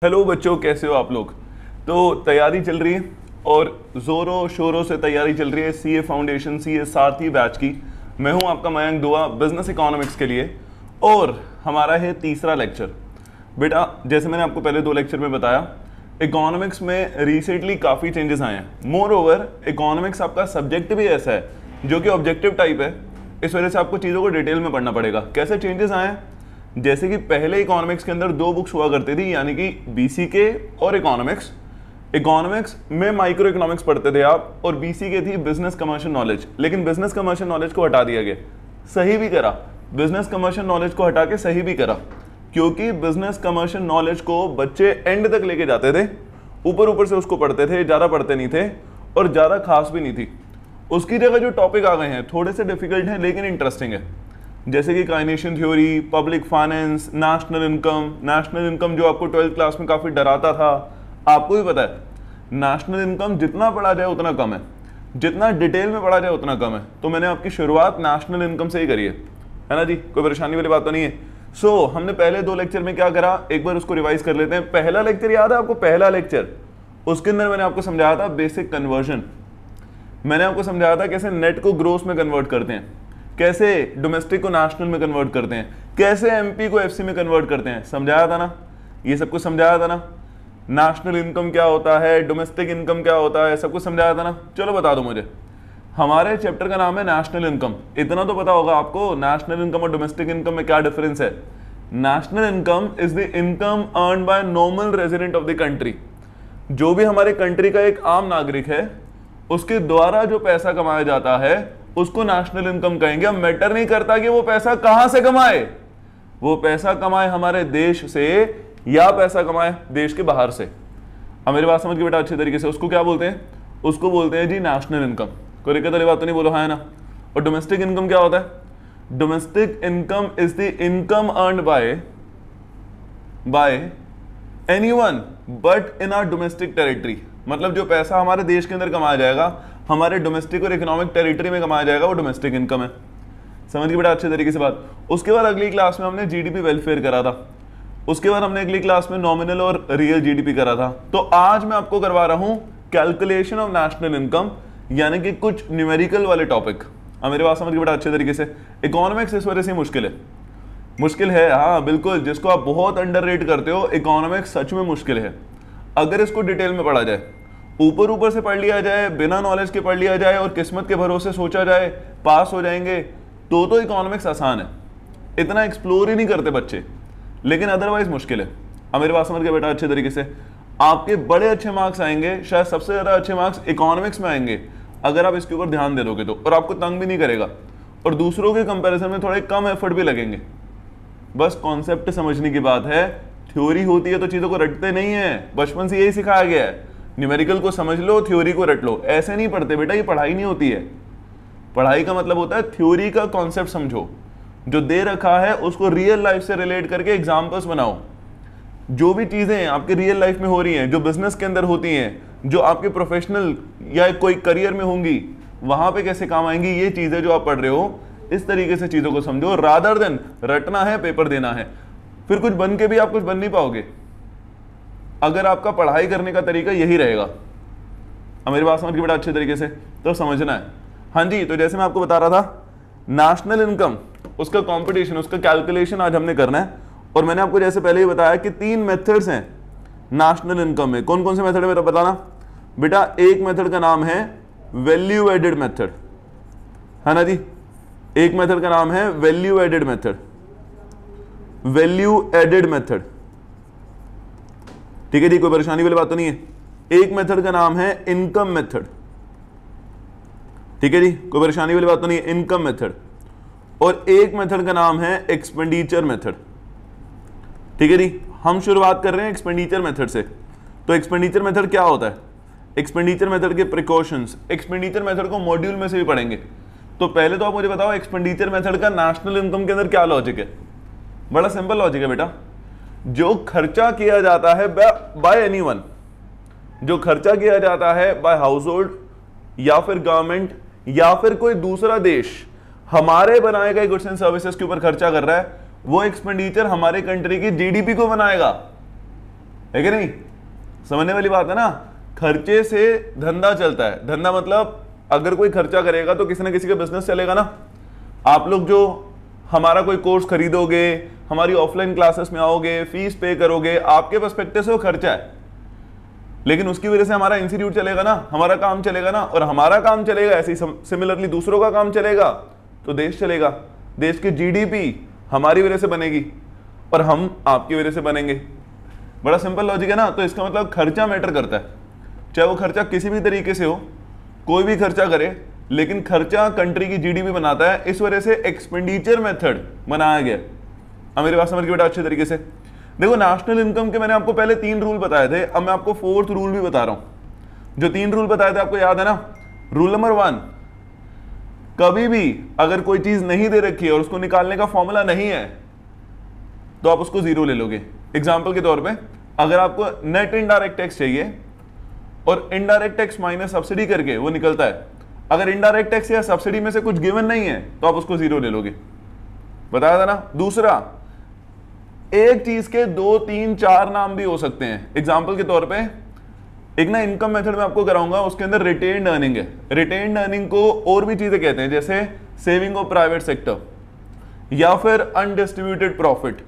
Hello बच्चों, कैसे हो आप लोग। तो तैयारी चल रही है और ज़ोरों शोरों से तैयारी चल रही है सीए फाउंडेशन सीए सारथी बैच की। मैं हूं आपका मयंक दुआ बिजनेस इकोनॉमिक्स के लिए और हमारा है तीसरा लेक्चर। बेटा, जैसे मैंने आपको पहले 2 लेक्चर में बताया, इकोनॉमिक्स में रिसेंटली काफ़ी चेंजेस आए हैं। मोर ओवर इकोनॉमिक्स आपका सब्जेक्ट भी ऐसा है जो कि ऑब्जेक्टिव टाइप है, इस वजह से आपको चीज़ों को डिटेल में पढ़ना पड़ेगा। कैसे चेंजेस आए हैं? जैसे कि पहले इकोनॉमिक्स के अंदर 2 बुक्स हुआ करती थी, यानी कि बीसीके और इकोनॉमिक्स। इकोनॉमिक्स में माइक्रो इकोनॉमिक्स पढ़ते थे आप और बीसीके थी बिजनेस कमर्शियल नॉलेज। लेकिन बिजनेस कमर्शियल नॉलेज को हटा दिया गया। सही भी करा, बिजनेस कमर्शियल नॉलेज को हटा के सही भी करा, क्योंकि बिजनेस कमर्शियल नॉलेज को बच्चे एंड तक लेके जाते थे, ऊपर ऊपर से उसको पढ़ते थे, ज़्यादा पढ़ते नहीं थे और ज़्यादा खास भी नहीं थी। उसकी जगह जो टॉपिक आ गए हैं थोड़े से डिफिकल्ट हैं लेकिन इंटरेस्टिंग है, जैसे कि Keynesian theory, public finance, national income. National income जो आपको 12th क्लास में काफ़ी डराता था, आपको भी पता है नेशनल इनकम जितना पढ़ा जाए उतना कम है, जितना डिटेल में पढ़ा जाए उतना कम है। तो मैंने आपकी शुरुआत नेशनल इनकम से ही करी है ना जी, कोई परेशानी वाली बात तो नहीं है। सो हमने पहले 2 लेक्चर में क्या करा, एक बार उसको रिवाइज कर लेते हैं। पहला लेक्चर याद है आपको? पहला लेक्चर, उसके अंदर मैंने आपको समझाया था बेसिक कन्वर्जन। मैंने आपको समझाया था कैसे नेट को ग्रोस में कन्वर्ट करते हैं, कैसे डोमेस्टिक को नेशनल में कन्वर्ट करते हैं, कैसे एमपी को एफसी में कन्वर्ट करते हैं। समझाया था ना, ये सब कुछ समझाया था ना। नेशनल इनकम क्या होता है, डोमेस्टिक इनकम क्या होता है, सब कुछ समझाया था ना। चलो बता दो मुझे, हमारे चैप्टर का नाम है नेशनल इनकम। इतना तो पता होगा आपको, नेशनल इनकम और डोमेस्टिक इनकम में क्या डिफरेंस है। National income is the income earn by normal resident of the country. जो भी हमारे कंट्री का एक आम नागरिक है, उसके द्वारा जो पैसा कमाया जाता है उसको नेशनल इनकम कहेंगे। अब मैटर नहीं करता कि वो पैसा कहां से कमाए, वो पैसा कमाए हमारे देश से या पैसा कमाए देश के बाहर से। अब मेरी बात समझ के बेटा अच्छे तरीके से, उसको क्या बोलते हैं? उसको बोलते हैं जी नेशनल इनकम। कोई दिक्कत वाली बात तो नहीं, बोलो हाँ है ना। और डोमेस्टिक इनकम क्या होता है? Domestic income is the income earned by anyone but in our domestic territory. मतलब जो पैसा हमारे देश के अंदर कमाया जाएगा, हमारे डोमेस्टिक और इकोनॉमिक टेरिटरी में कमाया जाएगा, वो डोमेस्टिक इनकम है। समझ गए बेटा अच्छे तरीके से बात। उसके बाद अगली क्लास में हमने जीडीपी वेलफेयर करा था, उसके बाद हमने अगली क्लास में नॉमिनल और रियल जीडीपी करा था। तो आज मैं आपको करवा रहा हूं कैलकुलेशन ऑफ नेशनल इनकम, यानी कि कुछ न्यूमेरिकल वाले टॉपिक। अब मेरी बात समझ गए बेटा अच्छे तरीके से। इकोनॉमिक्स इस वजह से मुश्किल है, हाँ बिल्कुल, जिसको आप बहुत अंडररेट करते हो। इकोनॉमिक्स सच में मुश्किल है अगर इसको डिटेल में पढ़ा जाए। ऊपर ऊपर से पढ़ लिया जाए, बिना नॉलेज के पढ़ लिया जाए और किस्मत के भरोसे सोचा जाए पास हो जाएंगे, तो इकोनॉमिक्स आसान है। इतना एक्सप्लोर ही नहीं करते बच्चे, लेकिन अदरवाइज मुश्किल है। अब मेरी बात समझ गए बेटा अच्छे तरीके से। आपके बड़े अच्छे मार्क्स आएंगे, शायद सबसे ज़्यादा अच्छे मार्क्स इकोनॉमिक्स में आएंगे अगर आप इसके ऊपर ध्यान दे दोगे तो, और आपको तंग भी नहीं करेगा और दूसरों के कंपैरिजन में थोड़े कम एफर्ट भी लगेंगे। बस कॉन्सेप्ट समझने की बात है। थ्योरी होती है तो चीज़ों को रटते नहीं है, बचपन से यही सिखाया गया है। न्यूमेरिकल को समझ लो, थ्योरी को रट लो, ऐसे नहीं पढ़ते बेटा, ये पढ़ाई नहीं होती है। पढ़ाई का मतलब होता है थ्योरी का कॉन्सेप्ट समझो, जो दे रखा है उसको रियल लाइफ से रिलेट करके एग्जांपल्स बनाओ। जो भी चीजें आपके रियल लाइफ में हो रही हैं, जो बिजनेस के अंदर होती हैं, जो आपके प्रोफेशनल या कोई करियर में होंगी, वहां पे कैसे काम आएंगी, ये चीजें जो आप पढ़ रहे हो, इस तरीके से चीजों को समझो, रादर देन रटना है, पेपर देना है। फिर कुछ बन के भी आप कुछ बन नहीं पाओगे अगर आपका पढ़ाई करने का तरीका यही रहेगा। अब मेरी बात समझ के बेटा अच्छे तरीके से तो समझना है। हाँ जी, तो जैसे मैं आपको बता रहा था, नेशनल इनकम, उसका कंपटीशन, उसका कैलकुलेशन आज हमने करना है। और मैंने आपको जैसे पहले ही बताया कि 3 मेथड्स हैं नेशनल इनकम में। कौन कौन से मेथड है मेरा बताना बेटा। एक मेथड का नाम है वैल्यू एडेड मेथड, है ना जी। एक मेथड का नाम है value added method, value added method, ठीक है जी, कोई परेशानी वाली बात तो नहीं है। एक मेथड का नाम है इनकम मेथड, ठीक है जी, कोई परेशानी वाली बात तो नहीं है, इनकम मेथड। और एक मेथड का नाम है एक्सपेंडिचर मेथड, ठीक है जी। हम शुरुआत कर रहे हैं एक्सपेंडिचर मेथड से। तो एक्सपेंडिचर मेथड क्या होता है, एक्सपेंडिचर मेथड के प्रिकॉशंस, एक्सपेंडिचर मेथड को मॉड्यूल में से भी पढ़ेंगे। तो पहले तो आप मुझे बताओ एक्सपेंडिचर मेथड का नेशनल इनकम के अंदर क्या लॉजिक है। बड़ा सिंपल लॉजिक है बेटा, जो खर्चा किया जाता है बाय एनीवन, जो खर्चा किया जाता है बाय हाउस होल्ड या फिर गवर्नमेंट या फिर कोई दूसरा देश हमारे बनाए गए गुड्स एंड सर्विसेज के ऊपर खर्चा कर रहा है, वो एक्सपेंडिचर हमारे कंट्री की जीडीपी को बनाएगा। है कि नहीं? समझने वाली बात है ना। खर्चे से धंधा चलता है। धंधा मतलब अगर कोई खर्चा करेगा तो किसी ना किसी का बिजनेस चलेगा ना। आप लोग जो हमारा कोई कोर्स खरीदोगे, हमारी ऑफलाइन क्लासेस में आओगे, फीस पे करोगे, आपके पर्सपेक्टिव से वो खर्चा है, लेकिन उसकी वजह से हमारा इंस्टीट्यूट चलेगा ना, हमारा काम चलेगा ना। और हमारा काम चलेगा, ऐसे ही सिमिलरली दूसरों का काम चलेगा तो देश चलेगा। देश की जीडीपी हमारी वजह से बनेगी और हम आपकी वजह से बनेंगे। बड़ा सिंपल लॉजिक है ना। तो इसका मतलब खर्चा मैटर करता है, चाहे वो खर्चा किसी भी तरीके से हो, कोई भी खर्चा करे, लेकिन खर्चा कंट्री की जीडीपी बनाता है। इस वजह से एक्सपेंडिचर मेथड बनाया गया। अब मेरी बात समझ के बेटा अच्छे तरीके से देखो। नेशनल इनकम के मैंने आपको पहले 3 रूल बताए थे, अब मैं आपको 4th रूल भी बता रहा हूं। जो 3 रूल बताए थे आपको याद है ना? रूल नंबर 1, कभी भी अगर कोई चीज नहीं दे रखी है और उसको निकालने का फॉर्मूला नहीं है तो आप उसको 0 ले लोगे। एग्जाम्पल के तौर पर, अगर आपको नेट इनडायरेक्ट टैक्स चाहिए और इनडायरेक्ट टैक्स माइनस सब्सिडी करके वो निकलता है, अगर इनडायरेक्ट टैक्स या सब्सिडी में से कुछ गिवन नहीं है तो आप उसको 0 ले लोगे। बताया था ना। दूसरा, एक चीज के 2, 3, 4 नाम भी हो सकते हैं। एग्जाम्पल के तौर पे एक ना इनकम मेथड में आपको कराऊंगा, उसके अंदर रिटेन्ड अर्निंग है। रिटेन्ड अर्निंग को और भी चीजें कहते हैं, जैसे सेविंग ऑफ प्राइवेट सेक्टर, या फिर अनडिस्ट्रीब्यूटेड प्रॉफिट,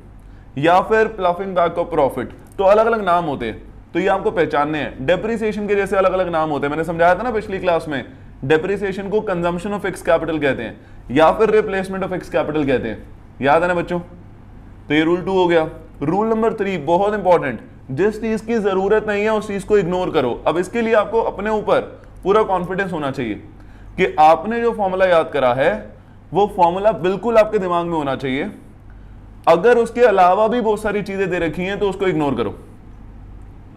या फिर प्लफिंग बैक ऑफ प्रॉफिट। तो अलग अलग नाम होते हैं, तो ये आपको पहचानने हैं। डेप्रिसिएशन के जैसे अलग अलग नाम होते हैं, मैंने समझाया था ना पिछली क्लास में। डेप्रिसिएशन को कंजम्पशन ऑफ फिक्स कैपिटल कहते हैं, या फिर रिप्लेसमेंट ऑफ फिक्स कैपिटल कहते हैं। याद है ना बच्चों? तो ये रूल 2 हो गया। रूल नंबर 3 बहुत इंपॉर्टेंट, जिस चीज की जरूरत नहीं है उस चीज को इग्नोर करो। अब इसके लिए आपको अपने ऊपर पूरा कॉन्फिडेंस होना चाहिए कि आपने जो फॉर्मूला याद करा है वो फॉर्मूला बिल्कुल आपके दिमाग में होना चाहिए। अगर उसके अलावा भी बहुत सारी चीजें दे रखी हैं तो उसको इग्नोर करो।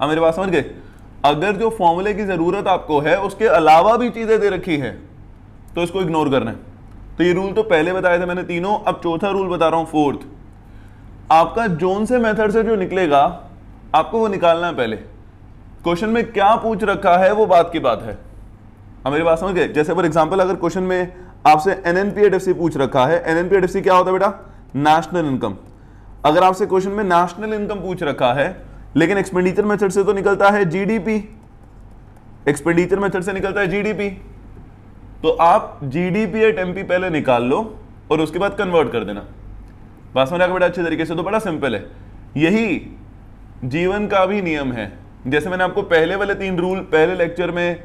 अब मेरी बात समझ गए? अगर जो फॉर्मूले की जरूरत आपको है उसके अलावा भी चीजें दे रखी है तो इसको इग्नोर करना है। तो ये रूल तो पहले बताए थे मैंने तीनों, अब चौथा रूल बता रहा हूं, 4th। आपका जोन से मेथड से जो निकलेगा आपको वो निकालना है। पहले क्वेश्चन में क्या पूछ रखा है वो बात की बात है। अब मेरी बात समझ गए? जैसे फॉर एग्जांपल अगर क्वेश्चन में आपसे एनएनपीएडएफसी पूछ रखा है, एनएनपीएडएफसी क्या होता है बेटा? National income. अगर आपसे क्वेश्चन में नेशनल इनकम पूछ रखा है लेकिन एक्सपेंडिचर मेथड से तो निकलता है जीडीपी, एक्सपेंडिचर मेथड से निकलता है जीडीपी, तो आप जीडीपी एट एमपी पहले निकाल लो और उसके बाद कन्वर्ट कर देना। बात समझ आएगा बेटा अच्छे तरीके से? तो बड़ा सिंपल है, यही जीवन का भी नियम है। जैसे मैंने आपको पहले वाले 3 रूल पहले लेक्चर में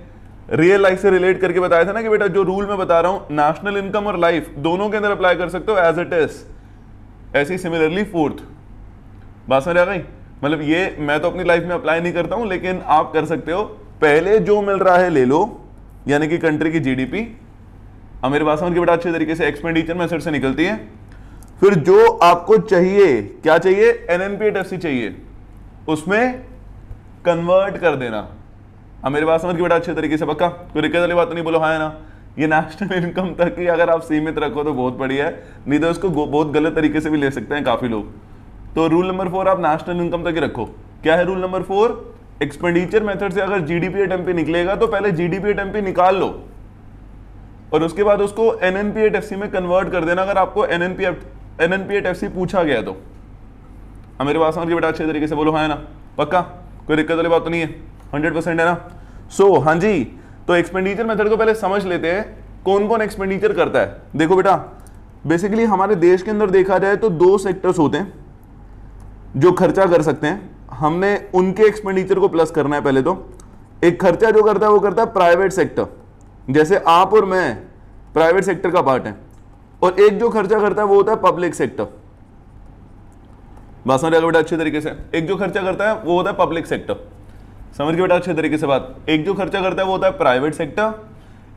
रियल लाइफ से रिलेट करके बताया था ना कि बेटा जो रूल मैं बता रहा हूं नेशनल इनकम और लाइफ दोनों के अंदर अप्लाई कर सकते हो एज इट इज। ऐसे ही सिमिलरली 4th। बात समझ आ गई? मतलब ये मैं तो अपनी लाइफ में अप्लाई नहीं करता हूं, लेकिन आप कर सकते हो। पहले जो मिल रहा है ले लो, यानी कि कंट्री की जीडीपी। अब मेरे बात समझ के बेटा अच्छे तरीके से एक्सपेंडिचर मेथड से निकलती है। फिर जो आपको चाहिए, क्या चाहिए? एनएनपीएडएफसी चाहिए, उसमें कन्वर्ट कर देना। अब मेरे बात समझ के बेटा अच्छे तरीके से? पक्का? कोई दिक्कत वाली बात तो नहीं? बोलो हाँ है ना। ये नेशनल इनकम तक ही अगर आप सीमित रखो तो बहुत बढ़िया है, नहीं तो इसको बहुत गलत तरीके से भी ले सकते हैं काफी लोग। तो रूल नंबर 4 आप नेशनल इनकम तक ही रखो। क्या है रूल नंबर 4? एक्सपेंडिचर मेथड से अगर जीडीपी एट एमपी निकलेगा तो पहले जीडीपी एट एमपी निकाल लो और उसके बाद उसको एनएनपीएडएफसी में कन्वर्ट कर देना, अगर आपको एनएनपीएडएफसी पूछा गया तो। अब मेरे पास समझ के बेटा अच्छे तरीके से? बोलो हाँ है ना? पक्का? कोई दिक्कत वाली बात तो नहीं है? 100% है ना? सो हाँ जी, तो एक्सपेंडिचर मेथड को पहले समझ लेते हैं कौन कौन एक्सपेंडिचर करता है। देखो बेटा, बेसिकली हमारे देश के अंदर देखा जाए तो 2 सेक्टर्स होते हैं जो खर्चा कर सकते हैं। हमने उनके एक्सपेंडिचर को प्लस करना है पहले तो। एक खर्चा जो करता है वो करता है प्राइवेट सेक्टर, जैसे आप और मैं प्राइवेट सेक्टर का पार्ट है, और एक जो खर्चा करता है वो होता है पब्लिक सेक्टर। बात समझ आएगा बेटा अच्छे तरीके से? एक जो खर्चा करता है वो होता है पब्लिक सेक्टर। समझ गए बेटा अच्छे तरीके से बात? एक जो खर्चा करता है वो होता है प्राइवेट सेक्टर,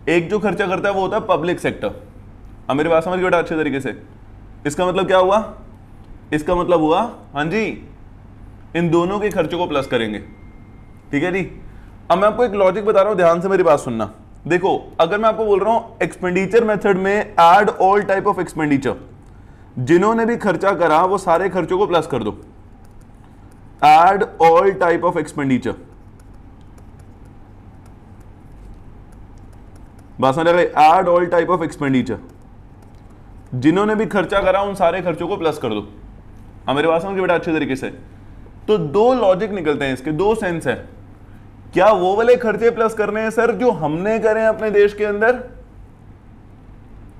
एक जो खर्चा करता है वो होता है पब्लिक सेक्टर। अब मेरी बात समझ गए बेटा अच्छे तरीके से? इसका मतलब क्या हुआ? इसका मतलब हुआ हाँ जी, इन दोनों के खर्चों को प्लस करेंगे। ठीक है जी? अब मैं आपको एक लॉजिक बता रहा हूं, ध्यान से मेरी बात सुनना। देखो, अगर मैं आपको बोल रहा हूं एक्सपेंडिचर मेथड में add all type of expenditure, जिन्होंने भी खर्चा करा वो सारे खर्चों को प्लस कर दो। Add all type of expenditure, बात समझ आ गई? Add all type of expenditure, जिन्होंने भी खर्चा करा उन सारे खर्चों को प्लस कर दो। अब मेरे बात समझ बेटा अच्छे तरीके से? तो दो लॉजिक निकलते हैं इसके, दो सेंस है। क्या वो वाले खर्चे प्लस करने हैं सर जो हमने करे अपने देश के अंदर?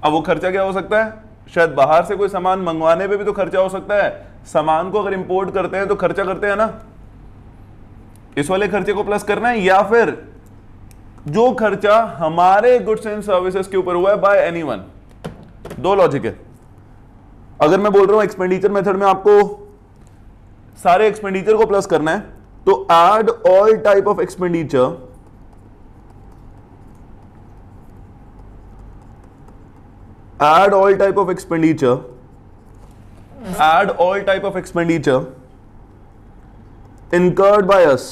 अब वो खर्चा क्या हो सकता है? शायद बाहर से कोई सामान मंगवाने पे भी तो खर्चा हो सकता है। सामान को अगर इंपोर्ट करते हैं तो खर्चा करते हैं ना, इस वाले खर्चे को प्लस करना है, या फिर जो खर्चा हमारे गुड्स एंड सर्विसेज के ऊपर हुआ है बाय एनीवन। दो लॉजिक है। अगर मैं बोल रहा हूं एक्सपेंडिचर मेथड में आपको सारे एक्सपेंडिचर को प्लस करना है, तो add all type of expenditure, add all type of expenditure, add all type of expenditure incurred by us,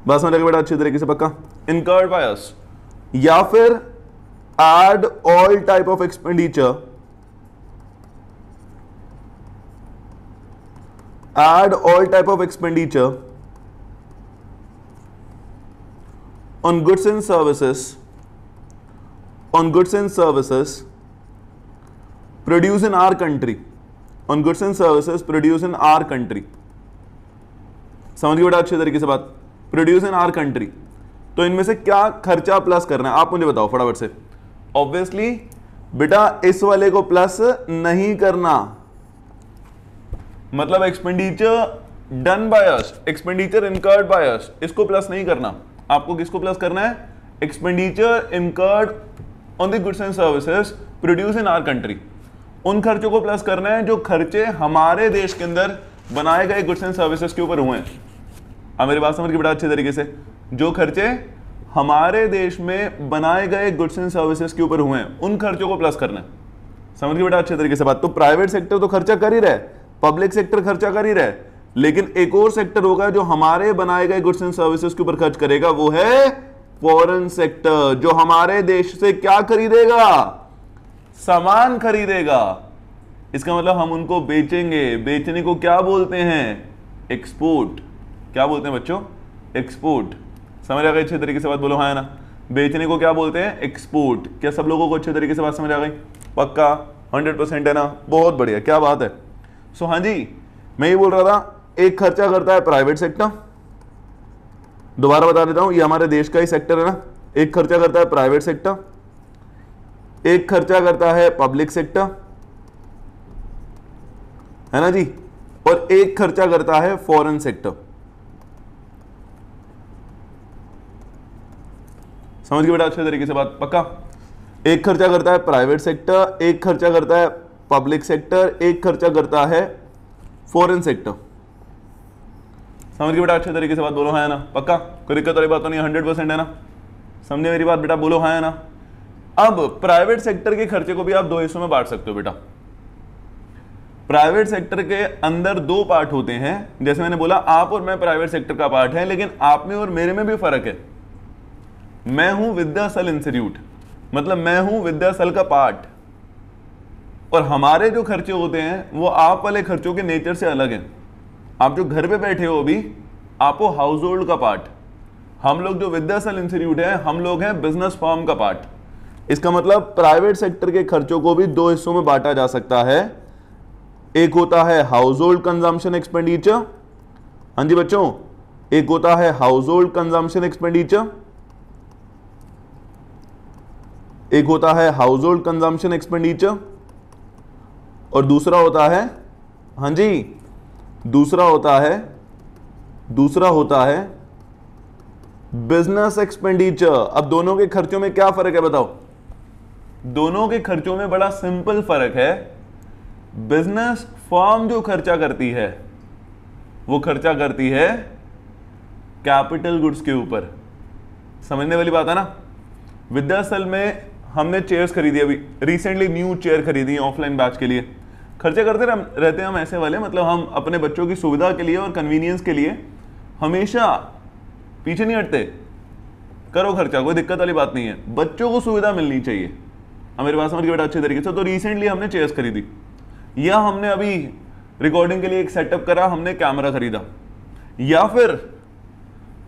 बस समझ बेटा अच्छी तरीके से पक्का, incurred by us, या फिर add all type of expenditure, add all type of expenditure on goods and services, on goods and services produced in our country, on goods and services produced in our country। समझ गए बेटा अच्छे तरीके से बात, produce in our country. तो इनमें से क्या खर्चा प्लस करना है आप मुझे बताओ फटाफट से। ऑब्वियसली बेटा इस वाले को प्लस नहीं करना, मतलब expenditure done by us, expenditure incurred by us, इसको प्लस नहीं करना। आपको किसको प्लस करना है? Expenditure incurred on the goods and services produce in our country. उन खर्चों को प्लस करना है जो खर्चे हमारे देश के अंदर बनाए गए गुड्स एंड सर्विसेज के ऊपर हुए हैं। अब मेरी बात समझ के बड़ा अच्छे तरीके से, जो खर्चे हमारे देश में बनाए गए गुड्स एंड सर्विसेज के ऊपर हुए हैं उन खर्चों को प्लस करना है। समझ के बेटा अच्छे तरीके से बात। तो प्राइवेट सेक्टर तो खर्चा कर ही रहा है, पब्लिक सेक्टर खर्चा कर ही रहा है, लेकिन एक और सेक्टर होगा जो हमारे बनाए गए गुड्स एंड सर्विसेज के ऊपर खर्च करेगा, वो है फॉरेन सेक्टर, जो हमारे देश से क्या खरीदेगा? सामान खरीदेगा। इसका मतलब हम उनको बेचेंगे। बेचने को क्या बोलते हैं? एक्सपोर्ट। क्या बोलते हैं बच्चों? एक्सपोर्ट। समझ आ गई अच्छे तरीके से बात? बोलो हाँ है ना। बेचने को क्या बोलते हैं? एक्सपोर्ट। क्या सब लोगों को अच्छे तरीके से बात समझ आ गई? पक्का 100% है ना? बहुत बढ़िया, क्या बात है। सो हाँ जी, मैं ये बोल रहा था, एक खर्चा करता है प्राइवेट सेक्टर, दोबारा बता देता हूं, ये हमारे देश का ही सेक्टर है ना। एक खर्चा करता है प्राइवेट सेक्टर, एक खर्चा करता है पब्लिक सेक्टर, है ना जी, और एक खर्चा करता है फॉरेन सेक्टर। समझ गए बेटा अच्छे तरीके से बात? पक्का। एक खर्चा करता है प्राइवेट सेक्टर, एक खर्चा करता है पब्लिक सेक्टर, एक खर्चा करता है फॉरेन सेक्टर। समझ गए बेटा अच्छे तरीके से बात? बोलो हाँ है ना? पक्का, कोई दिक्कत वाली बात तो नहीं, 100% है ना? समझे मेरी बात बेटा? बोलो हाँ है ना? अब प्राइवेट सेक्टर के खर्चे को भी आप दो हिस्सों में बांट सकते हो बेटा। प्राइवेट सेक्टर के अंदर दो पार्ट होते हैं, जैसे मैंने बोला आप और मैं प्राइवेट सेक्टर का पार्ट है, लेकिन आप में और मेरे में भी फर्क है। मैं हूं विद्यासल इंस्टीट्यूट, मतलब मैं हूं विद्यासल का पार्ट, और हमारे जो खर्चे होते हैं वो आप वाले खर्चों के नेचर से अलग हैं। आप जो घर पे बैठे हो अभी, आप हो हाउस होल्ड का पार्ट। हम लोग जो विद्यासल इंस्टीट्यूट है, हम लोग हैं बिजनेस फर्म का पार्ट। इसका मतलब प्राइवेट सेक्टर के खर्चों को भी दो हिस्सों में बांटा जा सकता है। एक होता है हाउस होल्ड कंजम्पशन एक्सपेंडिचर, हाँ जी बच्चों, एक होता है हाउस होल्ड कंजम्पशन एक्सपेंडिचर, एक होता है हाउस होल्ड कंजम्पशन एक्सपेंडिचर, और दूसरा होता है, हाँ जी, दूसरा होता है बिजनेस एक्सपेंडिचर। अब दोनों के खर्चों में क्या फर्क है बताओ? दोनों के खर्चों में बड़ा सिंपल फर्क है। बिजनेस फर्म जो खर्चा करती है वो खर्चा करती है कैपिटल गुड्स के ऊपर। समझने वाली बात है ना? विद्यासल में हमने चेयर्स खरीदी, अभी रिसेंटली न्यू चेयर खरीदी ऑफलाइन बैच के लिए। खर्चे करते रहते हैं हम ऐसे वाले, मतलब हम अपने बच्चों की सुविधा के लिए और कन्वीनियंस के लिए हमेशा पीछे नहीं हटते। करो खर्चा, कोई दिक्कत वाली बात नहीं है, बच्चों को सुविधा मिलनी चाहिए। मेरे पास समझ के बेटा अच्छे तरीके से। तो रिसेंटली हमने चेयर्स खरीदी, या हमने अभी रिकॉर्डिंग के लिए एक सेटअप करा, हमने कैमरा खरीदा, या फिर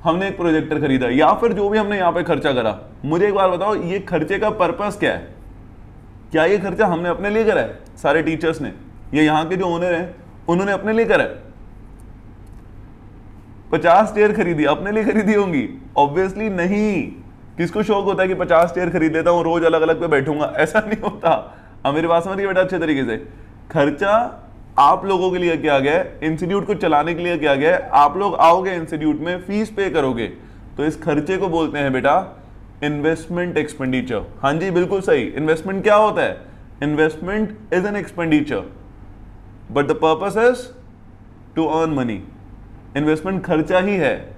हमने एक प्रोजेक्टर खरीदा, या फिर जो भी हमने यहाँ पे खर्चा करा। मुझे एक बार बताओ, ये खर्चे का पर्पस क्या है? क्या ये खर्चा हमने अपने लिए करा है? सारे टीचर्स ने, ये यहाँ के जो ओनर हैं उन्होंने अपने लिए करा है? 50 चेयर खरीदी, अपने लिए खरीदी होंगी? ऑब्वियसली नहीं। किसको शौक होता है कि 50 चेयर खरीद लेता हूं, रोज अलग अलग पे बैठूंगा? ऐसा नहीं होता। अब मेरी बात समझिए बेटा अच्छे तरीके से। खर्चा आप लोगों के लिए किया गया है, इंस्टीट्यूट को चलाने के लिए किया गया है। आप लोग आओगे इंस्टीट्यूट में, फीस पे करोगे, तो इस खर्चे को बोलते हैं बेटा इन्वेस्टमेंट एक्सपेंडिचर। हाँ जी बिल्कुल सही। इन्वेस्टमेंट क्या होता है? Investment is an expenditure but the purpose is to earn money. Investment खर्चा ही है,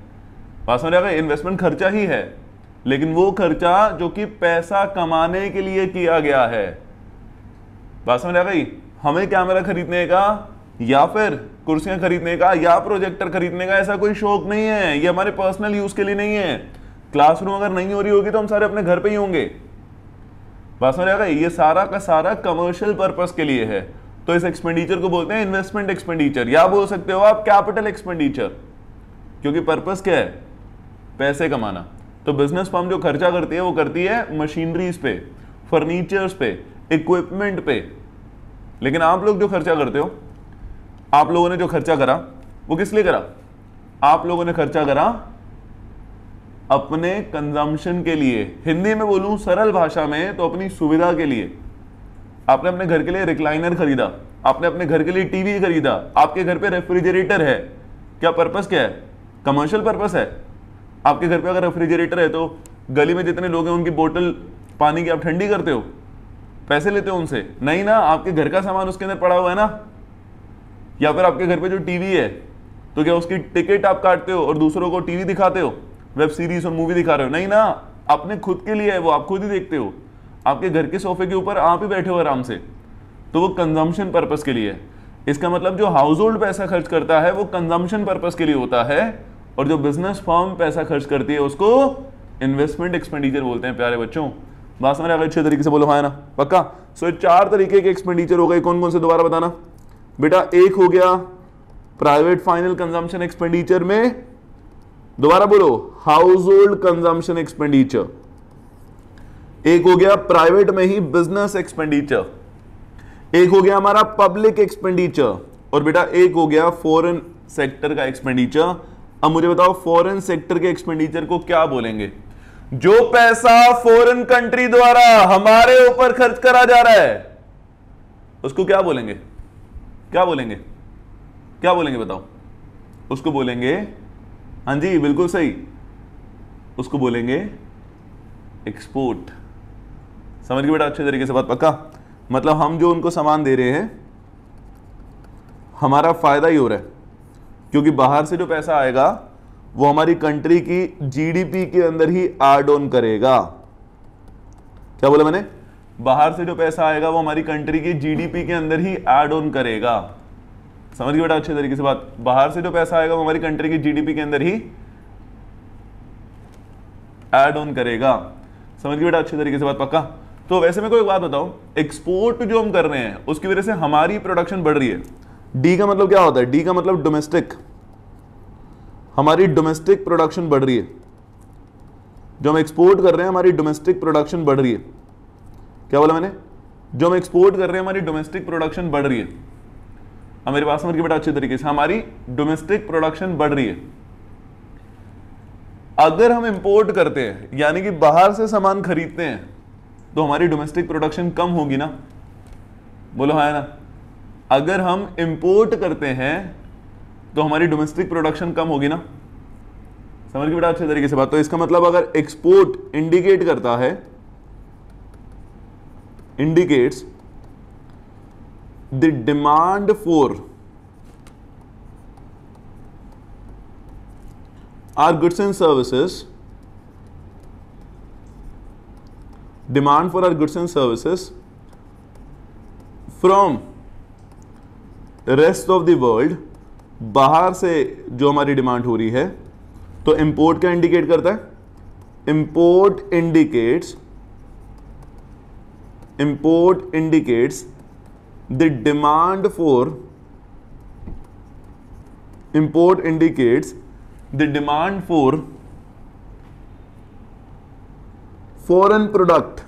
बात समझ आ गई? इन्वेस्टमेंट खर्चा ही है, लेकिन वो खर्चा जो कि पैसा कमाने के लिए किया गया है। बात समझ आ गई? हमें कैमरा खरीदने का या फिर कुर्सियां खरीदने का या प्रोजेक्टर खरीदने का ऐसा कोई शौक नहीं है, ये हमारे पर्सनल यूज के लिए नहीं है। क्लासरूम अगर नहीं हो रही होगी तो हम सारे अपने घर पे ही होंगे। बात समझ आ गई? ये सारा का सारा कमर्शियल पर्पस के लिए है। तो इस एक्सपेंडिचर को बोलते हैं इन्वेस्टमेंट एक्सपेंडिचर, या बोल सकते हो आप कैपिटल एक्सपेंडिचर, क्योंकि पर्पस क्या है? पैसे कमाना। तो बिजनेस फर्म जो खर्चा करती है वो करती है मशीनरीज पे, फर्नीचर्स पे, इक्विपमेंट पे। लेकिन आप लोग जो खर्चा करते हो, आप लोगों ने जो खर्चा करा वो किस लिए करा? आप लोगों ने खर्चा करा अपने कंजम्पशन के लिए। हिंदी में बोलूं सरल भाषा में तो अपनी सुविधा के लिए। आपने अपने घर के लिए रिक्लाइनर खरीदा, आपने अपने घर के लिए टीवी खरीदा, आपके घर पे रेफ्रिजरेटर है। क्या पर्पस क्या है? कमर्शियल पर्पस है। आपके घर पे अगर रेफ्रिजरेटर है तो गली में जितने लोग हैं उनकी बोतल पानी की आप ठंडी करते हो, पैसे लेते हो उनसे? नहीं ना, आपके घर का सामान उसके अंदर पड़ा हुआ है ना। या फिर आपके घर पे जो टीवी है तो क्या उसकी टिकट आप काटते हो और दूसरों को टीवी दिखाते हो, वेब सीरीज और मूवी दिखा रहे हो? नहीं ना, अपने खुद के लिए है वो, आप खुद ही देखते हो। आपके घर के सोफे के ऊपर आप ही बैठे हो आराम से, तो वो कंजम्पशन पर्पस के लिए है। इसका मतलब जो हाउस होल्ड पैसा खर्च करता है वो कंजम्पशन पर्पस के लिए होता है, और जो बिजनेस फर्म पैसा खर्च करती है उसको इन्वेस्टमेंट एक्सपेंडिचर बोलते हैं। प्यारे बच्चों बात समझ आ गई? अच्छे तरीके से बोलो हाँ ना, पक्का? सो 4 तरीके के एक्सपेंडिचर हो गए। कौन कौन से दोबारा बताना बेटा? एक हो गया प्राइवेट फाइनल कंजम्पशन एक्सपेंडिचर में, दोबारा बोलो, हाउस होल्ड कंजम्पशन एक्सपेंडिचर। एक हो गया प्राइवेट में ही बिजनेस एक्सपेंडिचर, एक हो गया हमारा पब्लिक एक्सपेंडिचर, और बेटा एक हो गया फॉरेन सेक्टर का एक्सपेंडिचर। अब मुझे बताओ फॉरेन सेक्टर के एक्सपेंडिचर को क्या बोलेंगे? जो पैसा फॉरेन कंट्री द्वारा हमारे ऊपर खर्च करा जा रहा है उसको क्या बोलेंगे? क्या बोलेंगे? क्या बोलेंगे बताओ? उसको बोलेंगे, हाँ जी बिल्कुल सही, उसको बोलेंगे एक्सपोर्ट। समझ गए बेटा अच्छे तरीके से बात? पक्का? मतलब हम जो उनको सामान दे रहे हैं हमारा फायदा ही हो रहा है, क्योंकि बाहर से जो पैसा आएगा वो हमारी कंट्री की जीडीपी के अंदर ही ऐड ऑन करेगा। क्या बोला मैंने? बाहर से जो पैसा आएगा वो हमारी कंट्री की जीडीपी के अंदर ही ऐड ऑन करेगा। समझ गए बेटा अच्छे तरीके से बात? बाहर से जो पैसा आएगा वो हमारी कंट्री की जीडीपी के अंदर ही ऐड ऑन करेगा। समझ गए बेटा अच्छे तरीके से बात? पक्का? तो वैसे में कोई बात बताओ, एक्सपोर्ट जो हम कर रहे हैं उसकी वजह से हमारी प्रोडक्शन बढ़ रही है। डी का मतलब क्या होता है? डी का मतलब डोमेस्टिक। हमारी डोमेस्टिक प्रोडक्शन बढ़ रही है। जो हम एक्सपोर्ट कर रहे हैं हमारी डोमेस्टिक प्रोडक्शन बढ़ रही है। क्या बोला मैंने? जो हम एक्सपोर्ट कर रहे हैं हमारी डोमेस्टिक प्रोडक्शन बढ़ रही है। अब मेरी बात समझ के बेटा अच्छे तरीके से, हमारी डोमेस्टिक प्रोडक्शन बढ़ रही है। अगर हम इंपोर्ट करते हैं यानी कि बाहर से सामान खरीदते हैं तो हमारी डोमेस्टिक प्रोडक्शन कम होगी ना? बोलो हाँ ना? अगर हम इंपोर्ट करते हैं तो हमारी डोमेस्टिक प्रोडक्शन कम होगी ना? समझ के बेटा अच्छे तरीके से बात? तो इसका मतलब अगर एक्सपोर्ट इंडिकेट करता है, indicates the demand for our goods and services, demand for our goods and services from rest of the world, बाहर से जो हमारी डिमांड हो रही है, तो इंपोर्ट क्या इंडिकेट करता है? Import indicates the demand for, import indicates the demand for foreign product,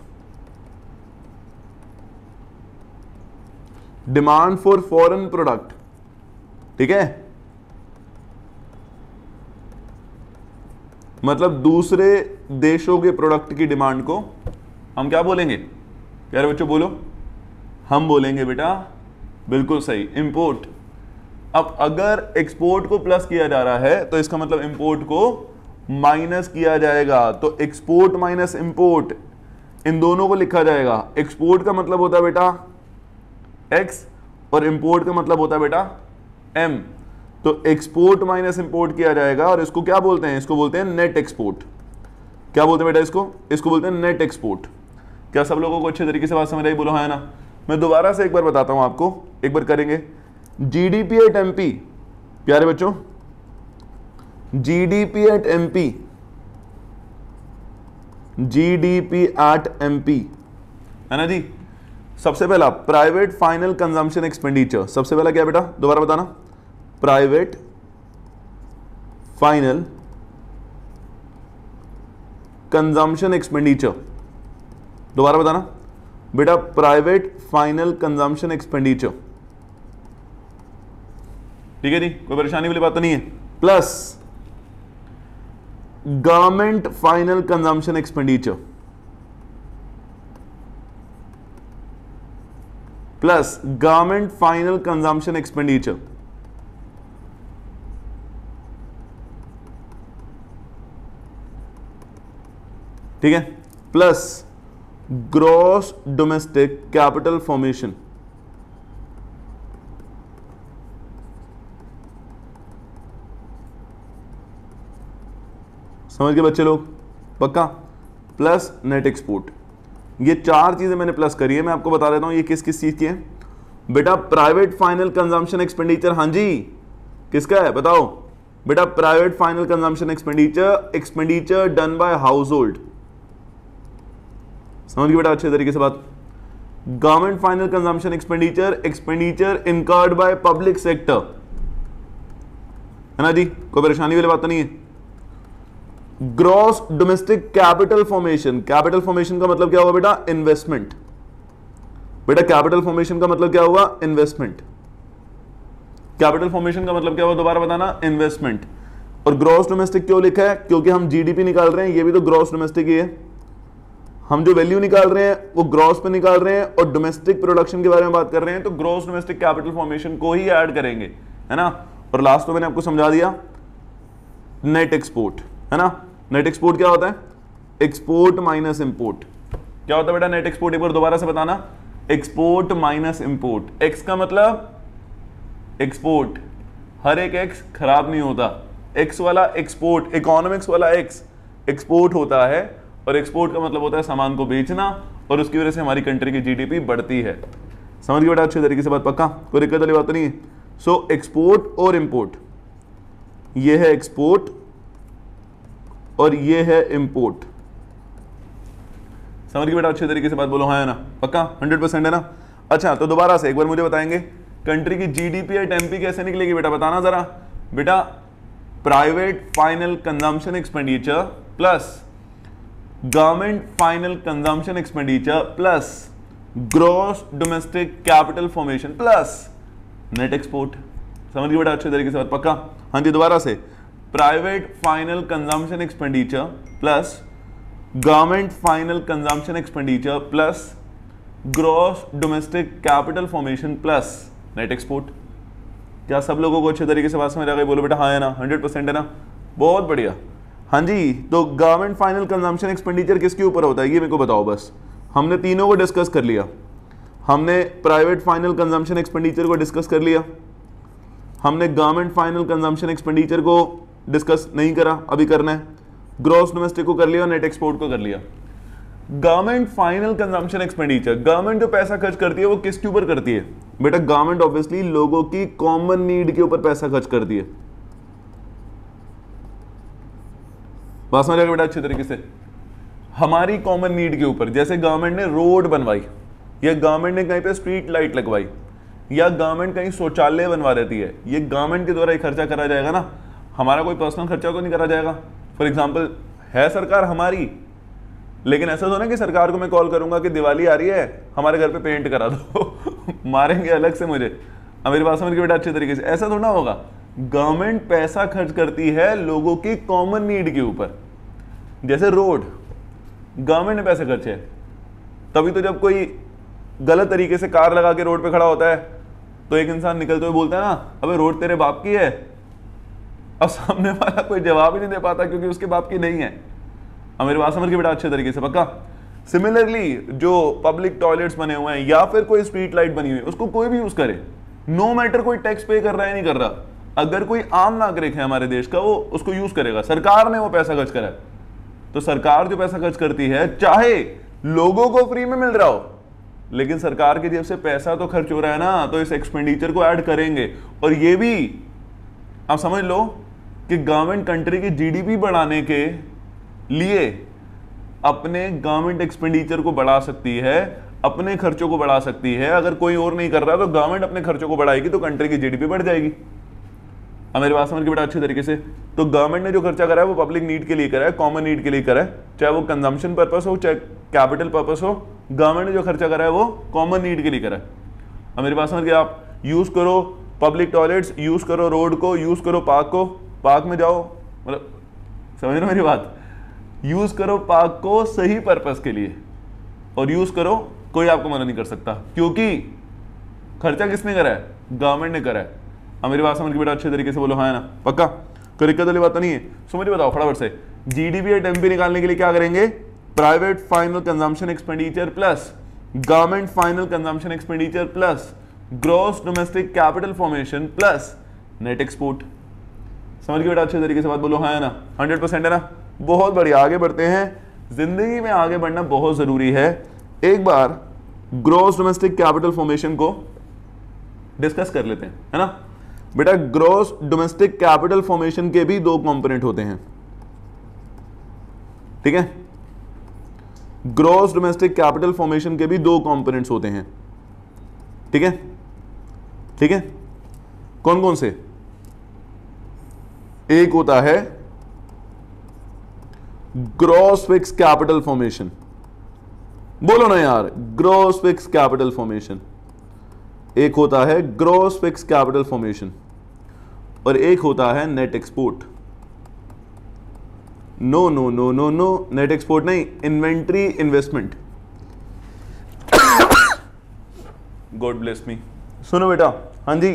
demand for foreign product. ठीक है? मतलब दूसरे देशों के प्रोडक्ट की डिमांड को हम क्या बोलेंगे? प्यारे बच्चों बोलो, हम बोलेंगे बेटा बिल्कुल सही, इंपोर्ट। अब अगर एक्सपोर्ट को प्लस किया जा रहा है तो इसका मतलब इंपोर्ट को माइनस किया जाएगा। तो एक्सपोर्ट माइनस इंपोर्ट, इन दोनों को लिखा जाएगा। एक्सपोर्ट का मतलब होता है बेटा एक्स और इंपोर्ट का मतलब होता है बेटा एम। तो एक्सपोर्ट माइनस इंपोर्ट किया जाएगा और इसको क्या बोलते हैं? इसको बोलते हैं नेट एक्सपोर्ट। क्या बोलते हैं बेटा इसको? इसको बोलते हैं नेट एक्सपोर्ट। क्या सब लोगों को अच्छे तरीके से बात समझ आई? बोलो हाँ है ना। मैं दोबारा से एक बार बताता हूं आपको, एक बार करेंगे। जीडीपी एट एमपी, प्यारे बच्चों, GDP at MP, GDP at MP है ना जी। सबसे पहला प्राइवेट फाइनल कंजम्पशन एक्सपेंडिचर, सबसे पहला क्या बेटा? दोबारा बताना। प्राइवेट फाइनल कंजम्पशन एक्सपेंडिचर, दोबारा बताना बेटा। प्राइवेट फाइनल कंजम्पशन एक्सपेंडिचर, ठीक है जी, कोई परेशानी वाली बात तो नहीं है। Plus government final consumption expenditure, plus government final consumption expenditure, ठीक है, plus gross domestic capital formation. समझ गए बच्चे लोग? पक्का? प्लस नेट एक्सपोर्ट, ये चार चीजें मैंने प्लस करी है। मैं आपको बता देता हूं ये किस किस चीज की है बेटा। प्राइवेट फाइनल कंजम्पशन एक्सपेंडिचर, हाँ जी, किसका है बताओ बेटा? Private final consumption expenditure, expenditure done bye house hold. समझ गए बेटा अच्छे तरीके से बात? Government final consumption expenditure, expenditure incurred by public sector, है ना जी, कोई परेशानी वाली बात तो नहीं है। Gross domestic capital formation, capital formation का मतलब क्या हुआ बेटा? इन्वेस्टमेंट। बेटा कैपिटल फॉर्मेशन का मतलब क्या हुआ? इन्वेस्टमेंट। कैपिटल फॉर्मेशन का मतलब क्या हुआ? दोबारा बताना, इन्वेस्टमेंट। और ग्रॉस डोमेस्टिक क्यों लिखा है? क्योंकि हम जीडीपी निकाल रहे हैं, ये भी तो ग्रॉस डोमेस्टिक ही है। हम जो वैल्यू निकाल रहे हैं वो ग्रॉस पे निकाल रहे हैं और डोमेस्टिक प्रोडक्शन के बारे में बात कर रहे हैं, तो ग्रॉस डोमेस्टिक कैपिटल फॉर्मेशन को ही ऐड करेंगे, है ना। और लास्ट में मैंने आपको समझा दिया नेट एक्सपोर्ट, है ना। नेट एक्सपोर्ट क्या होता है? Export minus import. क्या होता है बेटा नेट एक्सपोर्ट? एक बार दोबारा से बताना। Export minus import. एक्स का मतलब एक्सपोर्ट, हर एक एक्स खराब नहीं होता। एक्स वाला एक्सपोर्ट, इकोनॉमिक्स वाला एक्स एक्सपोर्ट होता है, और एक्सपोर्ट का मतलब होता है सामान को बेचना, और उसकी वजह से हमारी कंट्री की जीडीपी बढ़ती है। समझ गए बेटा अच्छे तरीके से बात? पक्का? कोई दिक्कत वाली बात नहीं है। सो एक्सपोर्ट और इंपोर्ट, ये है एक्सपोर्ट और ये है इंपोर्ट। समझ गए बेटा अच्छे तरीके से बात? बोलो हाँ है ना। पक्का? 100% है ना। अच्छा तो दोबारा से एक बार मुझे बताएंगे कंट्री की जीडीपी एट एमपी कैसे निकलेगी बेटा? बताना जरा बेटा। Private final consumption expenditure plus government final consumption expenditure plus gross domestic capital formation plus net export. समझ गए बेटा अच्छे तरीके से बात? पक्का? हाँ जी दोबारा से। Private final consumption expenditure plus government final consumption expenditure plus gross domestic capital formation plus net export. क्या सब लोगों को अच्छे तरीके से बात समझ आ गई? बोलो बेटा हाँ है ना। 100% है ना। बहुत बढ़िया। हाँ जी, तो गवर्नमेंट फाइनल कंजम्पशन एक्सपेंडिचर किसके ऊपर होता है ये मेरे को बताओ बस। हमने तीनों को डिस्कस कर लिया। हमने प्राइवेट फाइनल कंजम्पशन एक्सपेंडिचर को डिस्कस कर लिया, हमने गवर्नमेंट फाइनल कंजम्पशन एक्सपेंडिचर को डिस्कस नहीं करा, अभी करना है। ग्रॉस डोमेस्टिक को कर लिया, नेट एक्सपोर्ट को कर लिया। Government final consumption expenditure, government जो पैसा खर्च करती है वो किसके ऊपर करती है बेटा? गवर्नमेंट ऑब्वियसली लोगों की कॉमन नीड के ऊपर पैसा खर्च करती है। बात समझ आएगा बेटा अच्छे तरीके से? हमारी कॉमन नीड के ऊपर, जैसे गवर्नमेंट ने रोड बनवाई, या गवर्नमेंट ने कहीं पे स्ट्रीट लाइट लगवाई, या गवर्नमेंट कहीं शौचालय बनवा देती है, ये गवर्नमेंट के द्वारा ही खर्चा करा जाएगा ना। हमारा कोई पर्सनल खर्चा तो नहीं करा जाएगा। फॉर एग्जाम्पल है सरकार हमारी, लेकिन ऐसा तो ना कि सरकार को मैं कॉल करूंगा कि दिवाली आ रही है हमारे घर पे पेंट करा दो मारेंगे अलग से मुझे। अब मेरी बात समझ के बेटा अच्छे तरीके से? ऐसा थोड़ा होगा। गवर्नमेंट पैसा खर्च करती है लोगों की कॉमन नीड के ऊपर, जैसे रोड, गवर्नमेंट ने पैसे खर्चे, तभी तो जब कोई गलत तरीके से कार लगा के रोड पे खड़ा होता है तो एक इंसान निकलते हुए बोलता है ना, अबे रोड तेरे बाप की है। अब सामने वाला कोई जवाब ही नहीं दे पाता क्योंकि उसके बाप की नहीं है। अब मेरी बात समझ के बेटा अच्छे तरीके से, पक्का। सिमिलरली जो पब्लिक टॉयलेट्स बने हुए हैं या फिर कोई स्ट्रीट लाइट बनी हुई है, उसको कोई भी यूज करे, नो मैटर कोई टैक्स पे कर रहा है नहीं कर रहा, अगर कोई आम नागरिक है हमारे देश का वो उसको यूज करेगा, सरकार ने वो पैसा खर्च करा है, तो सरकार जो पैसा खर्च करती है चाहे लोगों को फ्री में मिल रहा हो, लेकिन सरकार की जेब से पैसा तो खर्च हो रहा है ना, तो इस एक्सपेंडिचर को ऐड करेंगे। और ये भी आप समझ लो कि गवर्नमेंट कंट्री की जीडीपी बढ़ाने के लिए अपने गवर्नमेंट एक्सपेंडिचर को बढ़ा सकती है, अपने खर्चों को बढ़ा सकती है। अगर कोई और नहीं कर रहा तो गवर्नमेंट अपने खर्चों को बढ़ाएगी तो कंट्री की जीडीपी बढ़ जाएगी। अब मेरी बात समझ के बेटा अच्छे तरीके से, तो गवर्नमेंट ने जो खर्चा करा है वो पब्लिक नीड के लिए करा है, कॉमन नीड के लिए करा है, चाहे वो कंजम्पशन पर्पस हो चाहे कैपिटल पर्पस हो, गवर्नमेंट ने जो खर्चा करा है वो कॉमन नीड के लिए करा है। अब मेरी बात समझ के, आप यूज करो पब्लिक टॉयलेट्स, यूज करो रोड को, यूज करो पार्क को, पार्क में जाओ, मतलब समझ रहे हो मेरी बात, यूज करो पार्क को सही पर्पस के लिए और यूज करो, कोई आपको मना नहीं कर सकता क्योंकि खर्चा किसने करा है, गवर्नमेंट ने करा है। अब मेरी बात समझ के बेटा अच्छे तरीके से बोलो हाँ है ना, पक्का, कोई दिक्कत वाली बात तो नहीं है। सो मुझे बताओ फटाफट से, जीडीपी और टेम्पी निकालने के लिए क्या करेंगे, private final consumption expenditure plus government final consumption expenditure plus gross domestic capital formation plus net export. समझ के बेटा अच्छे तरीके से बात बोलो हाँ है ना, 100% है ना। बहुत बढ़िया, आगे बढ़ते हैं। जिंदगी में आगे बढ़ना बहुत जरूरी है। एक बार ग्रॉस डोमेस्टिक कैपिटल फॉर्मेशन को डिस्कस कर लेते हैं, है ना बेटा। ग्रॉस डोमेस्टिक कैपिटल फॉर्मेशन के भी दो कंपोनेंट होते हैं, ठीक है। ग्रॉस डोमेस्टिक कैपिटल फॉर्मेशन के भी दो कंपोनेंट्स होते हैं, ठीक है, ठीक है। कौन कौन से, एक होता है ग्रॉस फिक्स कैपिटल फॉर्मेशन, बोलो ना यार, ग्रॉस फिक्स कैपिटल फॉर्मेशन। एक होता है ग्रॉस फिक्स कैपिटल फॉर्मेशन और एक होता है net export. No no no no no, net export नहीं, inventory investment. God bless me. सुनो बेटा, हाँ जी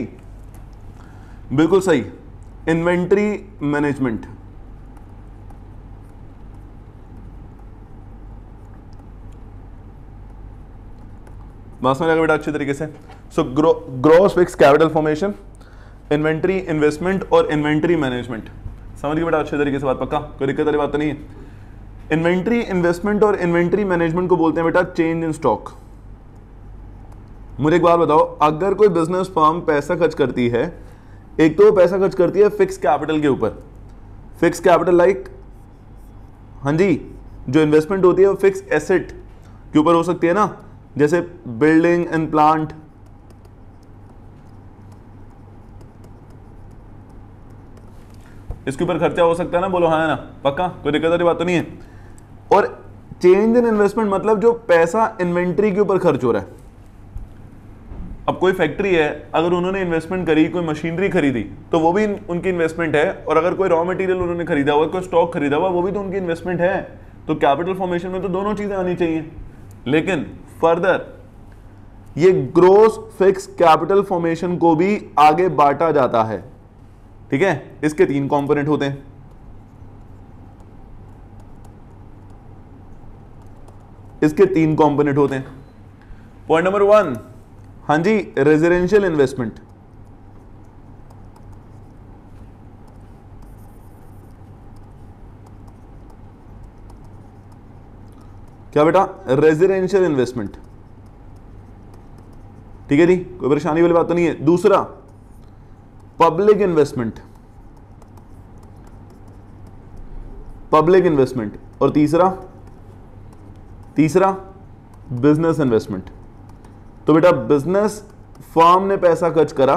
बिल्कुल सही, इन्वेंट्री मैनेजमेंट। बात समझ आ गया बेटा अच्छे तरीके से। So gross fix capital formation, inventory investment और इन्वेंट्री मैनेजमेंट। समझ गए बेटा अच्छे तरीके से बात, पक्का, कोई दिक्कत वाली बात तो नहीं है। इन्वेंट्री इन्वेस्टमेंट और इन्वेंट्री मैनेजमेंट को बोलते हैं बेटा चेंज इन स्टॉक। मुझे एक बात बताओ, अगर कोई बिजनेस फर्म पैसा खर्च करती है, एक तो पैसा खर्च करती है फिक्स कैपिटल के ऊपर, फिक्स कैपिटल लाइक, हाँ जी, जो इन्वेस्टमेंट होती है वो फिक्स एसेट के ऊपर हो सकती है ना, जैसे बिल्डिंग एंड प्लांट, इसके ऊपर खर्चा हो सकता है ना, बोलो हाँ है ना, पक्का, कोई दिक्कत वाली बात तो नहीं है। और चेंज इन इन्वेस्टमेंट मतलब जो पैसा इन्वेंट्री के ऊपर खर्च हो रहा है। अब कोई फैक्ट्री है, अगर उन्होंने इन्वेस्टमेंट करी, कोई मशीनरी खरीदी, तो वो भी उनकी इन्वेस्टमेंट है, और अगर कोई रॉ मटेरियल उन्होंने खरीदा हुआ, कोई स्टॉक खरीदा हुआ, वो भी तो उनकी इन्वेस्टमेंट है। तो कैपिटल फॉर्मेशन में तो दोनों चीजें आनी चाहिए। लेकिन फर्दर ये ग्रॉस फिक्स कैपिटल फॉर्मेशन को भी आगे बांटा जाता है, ठीक है। इसके तीन कंपोनेंट होते हैं, इसके तीन कंपोनेंट होते हैं। पॉइंट नंबर 1, हाँ जी, रेजिडेंशियल इन्वेस्टमेंट। क्या बेटा, रेजिडेंशियल इन्वेस्टमेंट, ठीक है जी, कोई परेशानी वाली बात तो नहीं है। दूसरा पब्लिक इन्वेस्टमेंट, पब्लिक इन्वेस्टमेंट, और तीसरा बिजनेस इन्वेस्टमेंट। तो बेटा बिजनेस फर्म ने पैसा खर्च करा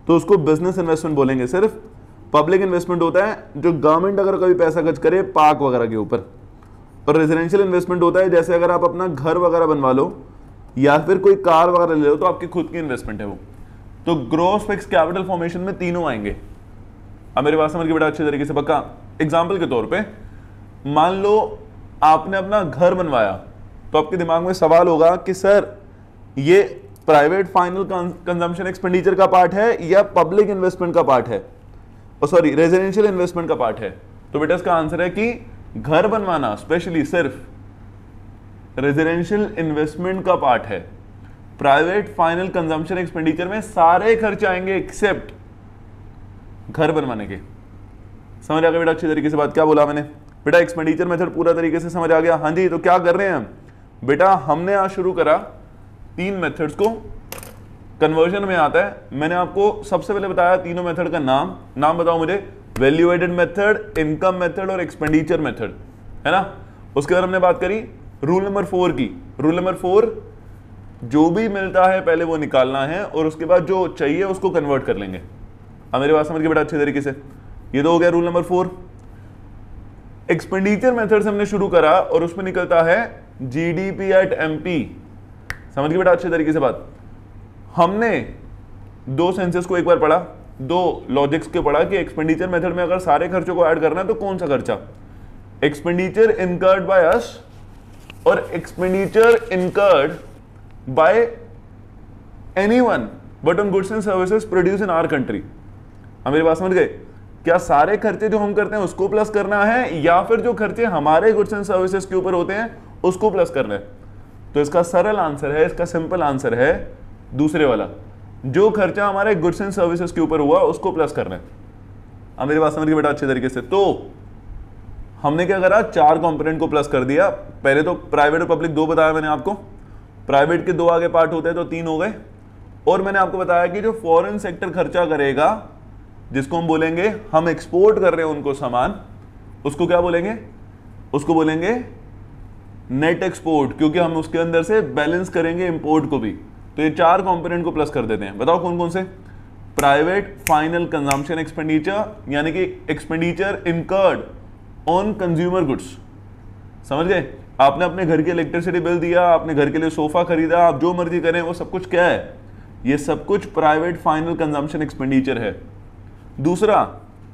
तो उसको बिजनेस इन्वेस्टमेंट बोलेंगे सिर्फ। पब्लिक इन्वेस्टमेंट होता है जो गवर्नमेंट अगर कभी पैसा खर्च करे पार्क वगैरह के ऊपर, और रेजिडेंशियल इन्वेस्टमेंट होता है जैसे अगर आप अपना घर वगैरह बनवा लो या फिर कोई कार वगैरह ले लो तो आपकी खुद की इन्वेस्टमेंट है वो। तो ग्रॉस फिक्स कैपिटल फॉर्मेशन में तीनों आएंगे। अब मेरे पास समझ के बेटा अच्छे तरीके से, पक्का। एग्जाम्पल के तौर पे मान लो आपने अपना घर बनवाया, तो आपके दिमाग में सवाल होगा कि सर ये प्राइवेट फाइनल कंजम्पशन एक्सपेंडिचर का पार्ट है या पब्लिक इन्वेस्टमेंट का पार्ट है, सॉरी रेजिडेंशियल इन्वेस्टमेंट का पार्ट है। तो बेटा इसका आंसर है कि घर बनवाना स्पेशली सिर्फ रेजिडेंशियल इन्वेस्टमेंट का पार्ट है। प्राइवेट फाइनल कंजम्पशन एक्सपेंडिचर में सारे खर्चे आएंगे एक्सेप्ट घर बनवाने के। समझ आ गया बेटा अच्छी तरीके से बात? क्या बोला मैंने बेटा? एक्सपेंडिचर मेथड पूरा तरीके से समझ आ गया? हाँ जी। तो क्या कर रहे हैं हम बेटा? हमने आज शुरू करा 3 मेथड्स को, कन्वर्जन में आता है। मैंने आपको सबसे पहले बताया तीनों मेथड का नाम बताओ मुझे। Value added method, income method और एक्सपेंडिचर मेथड, है ना। उसके बाद हमने बात करी रूल नंबर 4 की। रूल नंबर 4, जो भी मिलता है पहले वो निकालना है और उसके बाद जो चाहिए उसको कन्वर्ट कर लेंगे। अब मेरी बात समझ के बेटा अच्छे तरीके से? ये तो हो गया रूल नंबर 4। एक्सपेंडिचर मेथड से हमने शुरू करा और उसमें निकलता है जीडीपी एट एमपी। समझ गए बेटा अच्छे तरीके से बात? हमने 2 सेंसेस को एक बार पढ़ा, 2 लॉजिक्स के पढ़ा कि एक्सपेंडिचर मेथड में अगर सारे खर्चों को ऐड करना है तो कौन सा खर्चा, एक्सपेंडिचर इनकर्ड बाय अस और expenditure incurred by anyone but on goods and services produce in our country. हम मेरी बात समझ गए? क्या सारे खर्चे जो हम करते हैं उसको प्लस करना है या फिर जो खर्चे हमारे गुड्स एंड सर्विसेज के ऊपर होते हैं उसको प्लस करना है? तो इसका सरल आंसर है, इसका सिंपल आंसर है दूसरे वाला, जो खर्चा हमारे गुड्स एंड सर्विसेज के ऊपर हुआ उसको प्लस करना है। अब मेरी बात समझ गए बेटा अच्छे तरीके से? तो हमने क्या करा, 4 कंपोनेंट को प्लस कर दिया। पहले तो प्राइवेट और पब्लिक 2 बताया मैंने आपको, प्राइवेट के 2 आगे पार्ट होते हैं तो 3 हो गए। और मैंने आपको बताया कि जो फॉरेन सेक्टर खर्चा करेगा, जिसको हम बोलेंगे हम एक्सपोर्ट कर रहे हैं उनको सामान, उसको क्या बोलेंगे? उसको बोलेंगे नेट एक्सपोर्ट, क्योंकि हम उसके अंदर से बैलेंस करेंगे इंपोर्ट को भी। तो ये 4 कंपोनेंट को प्लस कर देते हैं। बताओ कौन कौन से? प्राइवेट फाइनल कंजम्पशन एक्सपेंडिचर, यानी कि expenditure incurred on consumer goods. समझ गए? आपने अपने घर के इलेक्ट्रिसिटी बिल दिया, आपने घर के लिए सोफा खरीदा, आप जो मर्जी करें, वो सब कुछ क्या है? ये सब कुछ प्राइवेट फाइनल कंजम्पशन एक्सपेंडिचर है। दूसरा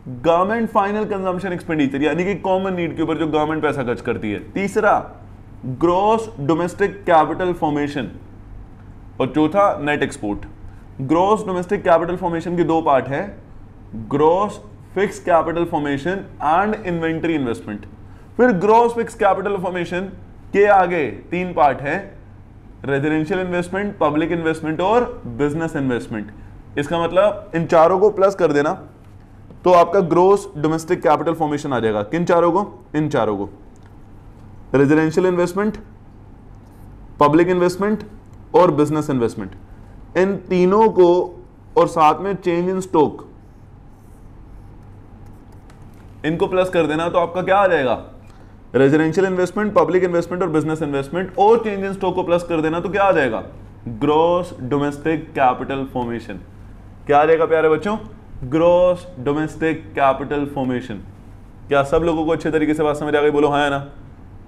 गवर्नमेंट फाइनल कंजम्पशन एक्सपेंडिचर, यानी कि कॉमन नीड के ऊपर जो गवर्नमेंट पैसा खर्च करती है। तीसरा ग्रॉस डोमेस्टिक कैपिटल फॉर्मेशन और चौथा net export. Gross domestic capital formation के 2 पार्ट है, gross fix capital formation and inventory investment. फिर ग्रॉस फिक्स कैपिटल फॉर्मेशन के आगे 3 पार्ट है, रेजिडेंशियल इन्वेस्टमेंट, पब्लिक इन्वेस्टमेंट और बिजनेस इन्वेस्टमेंट। इसका मतलब इन चारों को प्लस कर देना तो आपका ग्रॉस डोमेस्टिक कैपिटल फॉर्मेशन आ जाएगा। किन चारों को? इन चारों को, रेजिडेंशियल इन्वेस्टमेंट, पब्लिक इन्वेस्टमेंट और बिजनेस इन्वेस्टमेंट। इन तीनों को और साथ में चेंज इन स्टॉक, इनको प्लस कर देना तो आपका क्या आ जाएगा? रेजिडेंशियल इन्वेस्टमेंट, पब्लिक इन्वेस्टमेंट और बिजनेस इन्वेस्टमेंट, और चेंज इन स्टॉक को प्लस कर देना तो क्या आ जाएगा? Gross domestic capital formation. क्या आ जाएगा प्यारे बच्चों? Gross domestic capital formation. क्या सब लोगों को अच्छे तरीके से बात समझ आ गई? बोलो हाँ है ना?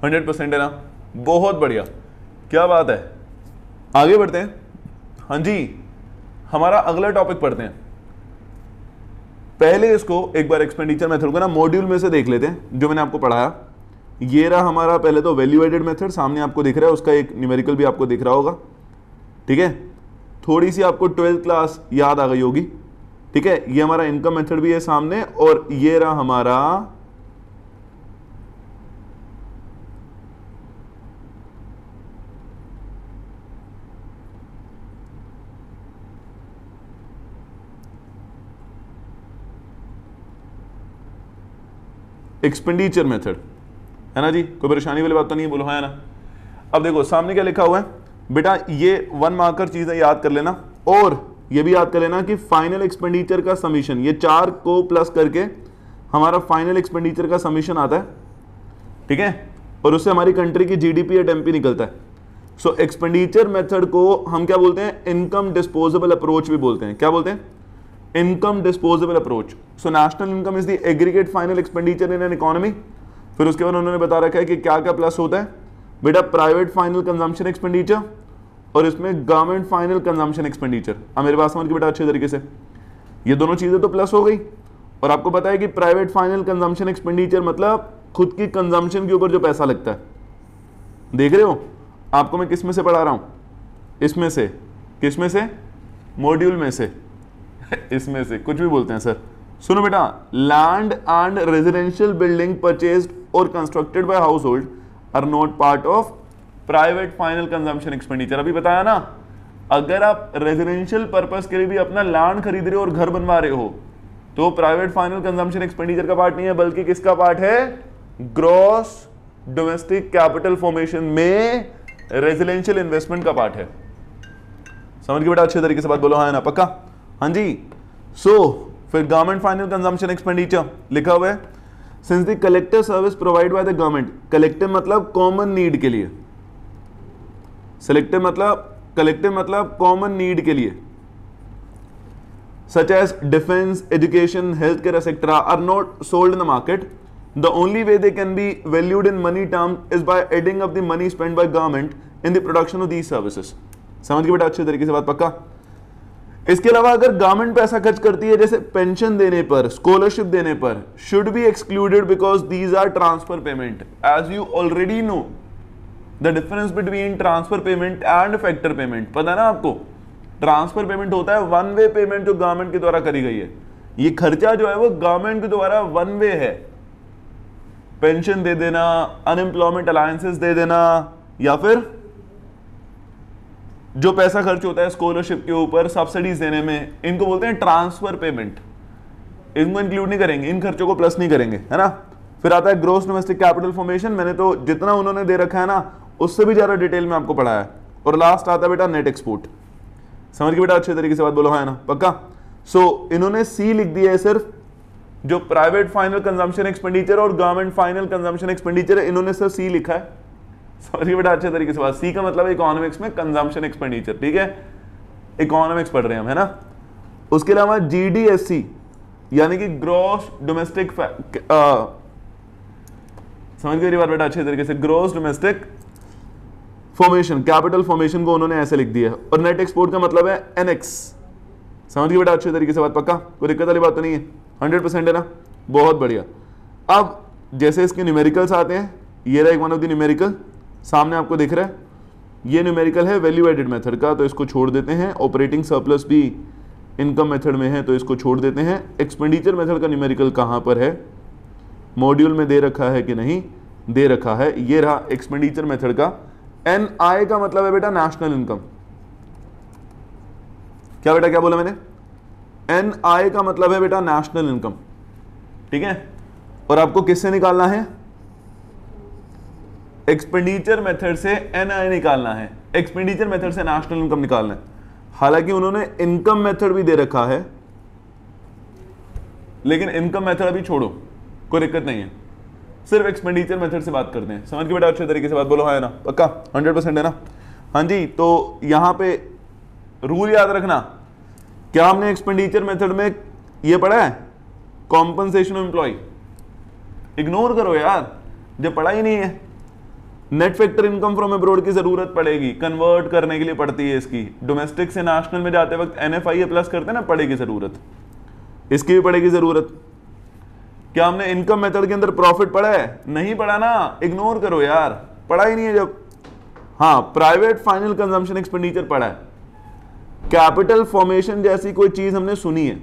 100% है ना? बहुत बढ़िया, क्या बात है। आगे बढ़ते हैं। हाँ जी, हमारा अगला टॉपिक पढ़ते हैं। पहले इसको एक बार एक्सपेंडिचर मेथड को ना मॉड्यूल में से देख लेते हैं जो मैंने आपको पढ़ाया। ये रहा हमारा पहले तो वैल्यू एडेड मेथड, सामने आपको दिख रहा है, उसका एक न्यूमेरिकल भी आपको दिख रहा होगा। ठीक है, थोड़ी सी आपको 12th क्लास याद आ गई होगी। ठीक है, ये हमारा इनकम मेथड भी है सामने, और ये रहा हमारा एक्सपेंडिचर मेथड, है ना जी? कोई परेशानी वाली बात तो नहीं है? बोलो हाँ है ना? अब देखो सामने क्या लिखा हुआ है बेटा, ये 1 मार्कर चीजें याद कर लेना, और ये भी याद कर लेना कि फाइनल एक्सपेंडिचर का समीशन, ये 4 को प्लस करके हमारा फाइनल एक्सपेंडिचर का समीशन आता है। ठीक है, और उससे हमारी कंट्री की जीडीपी एट एमपी निकलता है। सो एक्सपेंडिचर मेथड को हम क्या बोलते हैं? इनकम डिस्पोजेबल अप्रोच भी बोलते हैं। क्या बोलते हैं? Income disposable approach. So national income is the aggregate final expenditure in an economy. फिर उसके बाद उन्होंने बता रखा है कि क्या क्या प्लस होता है बेटा? प्राइवेट फाइनल कंजम्पशन एक्सपेंडिचर और इसमें गवर्नमेंट फाइनल कंजम्पशन एक्सपेंडिचर। अब मेरे पास समझ के बेटा अच्छे तरीके से, ये दोनों चीजें तो प्लस हो गई। और आपको पता है कि प्राइवेट फाइनल कंजम्पशन एक्सपेंडिचर मतलब खुद की कंजम्पशन के ऊपर जो पैसा लगता है, देख रहे हो आपको मैं किस में से पढ़ा रहा हूं, इसमें से, किस में से, मॉड्यूल में से इसमें से, कुछ भी बोलते हैं सर। सुनो बेटा, land and residential building purchased और constructed by household are not part of private final consumption expenditure. अभी बताया ना, अगर आप रेजिडेंशियल पर्पस के लिए भी अपना लैंड खरीद रहे हो और घर बनवा रहे हो तो प्राइवेट फाइनल कंजम्पशन एक्सपेंडिचर का पार्ट नहीं है, बल्कि किसका पार्ट है, ग्रॉस डोमेस्टिक कैपिटल फॉर्मेशन में रेजिडेंशियल इन्वेस्टमेंट का पार्ट है। समझ के बेटा अच्छे तरीके से बात बोलो, हाँ ना, पक्का, हाँ जी। फिर गवर्नमेंट फाइनल कंजम्पशन एक्सपेंडिचर लिखा हुआ है, since the collective service provide by the government, collective मतलब कॉमन नीड के लिए, कलेक्टिव मतलब कॉमन नीड के लिए, such as defense, education, healthcare, etc. are not sold in the market. The only way they can be valued in money terms is by adding up the money spent by government in the production of these services. समझ गए बेटा अच्छे तरीके से बात, पक्का। इसके अलावा अगर गवर्नमेंट पैसा खर्च करती है जैसे पेंशन देने पर, स्कॉलरशिप देने पर, should be excluded because these are transfer payment. As you already know the difference between transfer payment and factor payment, पता है ना आपको। ट्रांसफर पेमेंट होता है वन वे पेमेंट जो गवर्नमेंट के द्वारा करी गई है, ये खर्चा जो है वो गवर्नमेंट के द्वारा वन वे है, पेंशन दे देना, अनएम्प्लॉयमेंट अलायंसेस दे देना, या फिर जो पैसा खर्च होता है स्कॉलरशिप के ऊपर, सब्सिडीज देने में, इनको बोलते हैं ट्रांसफर पेमेंट। इनको इंक्लूड नहीं करेंगे, इन खर्चों को प्लस नहीं करेंगे, है ना। फिर आता है ग्रॉस डोमेस्टिक कैपिटल फॉर्मेशन, मैंने तो जितना उन्होंने दे रखा है ना उससे भी ज्यादा डिटेल में आपको पढ़ाया है। और लास्ट आता है बेटा नेट एक्सपोर्ट। समझ के बेटा अच्छे तरीके से बात बोलो, हाँ ना, पक्का। इन्होंने सी लिख दिया है सिर्फ, जो प्राइवेट फाइनल कंजम्पशन एक्सपेंडिचर और गवर्नमेंट फाइनल कंजम्पशन एक्सपेंडिचर है, इन्होंने सिर्फ सी लिखा है। समझ के बेटा अच्छे तरीके से बात, सी का मतलब इकोनॉमिक्स में कंजम्पशन एक्सपेंडिचर, ठीक है, इकोनॉमिक्स पढ़ रहे हैं हम, है ना। उसके अलावा जीडीएससी यानी कि ग्रॉस डोमेस्टिक, समझ गए बात बेटा अच्छे तरीके से, gross domestic formation, capital formation को उन्होंने ऐसे लिख दिया है। और नेट एक्सपोर्ट का मतलब है एनएक्स। समझ गए बेटा अच्छे तरीके से बात, पक्का, कोई दिक्कत वाली बात तो नहीं है, 100% है ना, बहुत बढ़िया। अब जैसे इसके न्यूमेरिकल्स आते हैं, ये रहा एक वन ऑफ द न्यूमेरिकल, सामने आपको दिख रहा है, ये न्यूमेरिकल है वैल्यू एडेड मेथड का, तो इसको छोड़ देते हैं। ऑपरेटिंग सरप्लस भी इनकम मेथड में है, तो इसको छोड़ देते हैं। एक्सपेंडिचर मेथड का न्यूमेरिकल कहाँ पर है, मॉड्यूल में दे रखा है कि नहीं दे रखा है, ये रहा एक्सपेंडिचर मेथड का। एनआई का मतलब है बेटा नेशनल इनकम। क्या बेटा, क्या बोला मैंने, एनआई का मतलब है बेटा नेशनल इनकम, ठीक है। और आपको किससे निकालना है, एक्सपेंडिचर मेथड से एनआई निकालना है, एक्सपेंडिचर मेथड से नेशनल इनकम निकालना है। हालांकि उन्होंने इनकम मेथड भी दे रखा है, लेकिन इनकम मेथड अभी छोड़ो, कोई दिक्कत नहीं है, सिर्फ एक्सपेंडिचर मेथड से बात करते हैं। समझ के बेटा अच्छे तरीके से बात बोलो, हाँ है ना, पक्का, 100% है ना। हाँ जी, तो यहां पे रूल याद रखना, क्या हमने एक्सपेंडिचर मेथड में ये पढ़ा है, कॉम्पनसेशन ऑफ एम्प्लॉय, इग्नोर करो यार, जब पढ़ा ही नहीं है। Net factor income from abroad की जरूरत पड़ेगी, कन्वर्ट करने के लिए पड़ती है इसकी, डोमेस्टिक से नेशनल में जाते वक्त NFIA प्लस करते हैं ना, पड़ेगी जरूरत, इसकी भी पड़ेगी जरूरत। क्या हमने इनकम मेथड के अंदर प्रॉफिट पढ़ा है, नहीं पढ़ा ना, इग्नोर करो यार, पढ़ा ही नहीं है जब। हाँ, प्राइवेट फाइनल कंजम्पशन एक्सपेंडिचर पढ़ा है, कैपिटल फॉर्मेशन जैसी कोई चीज हमने सुनी है,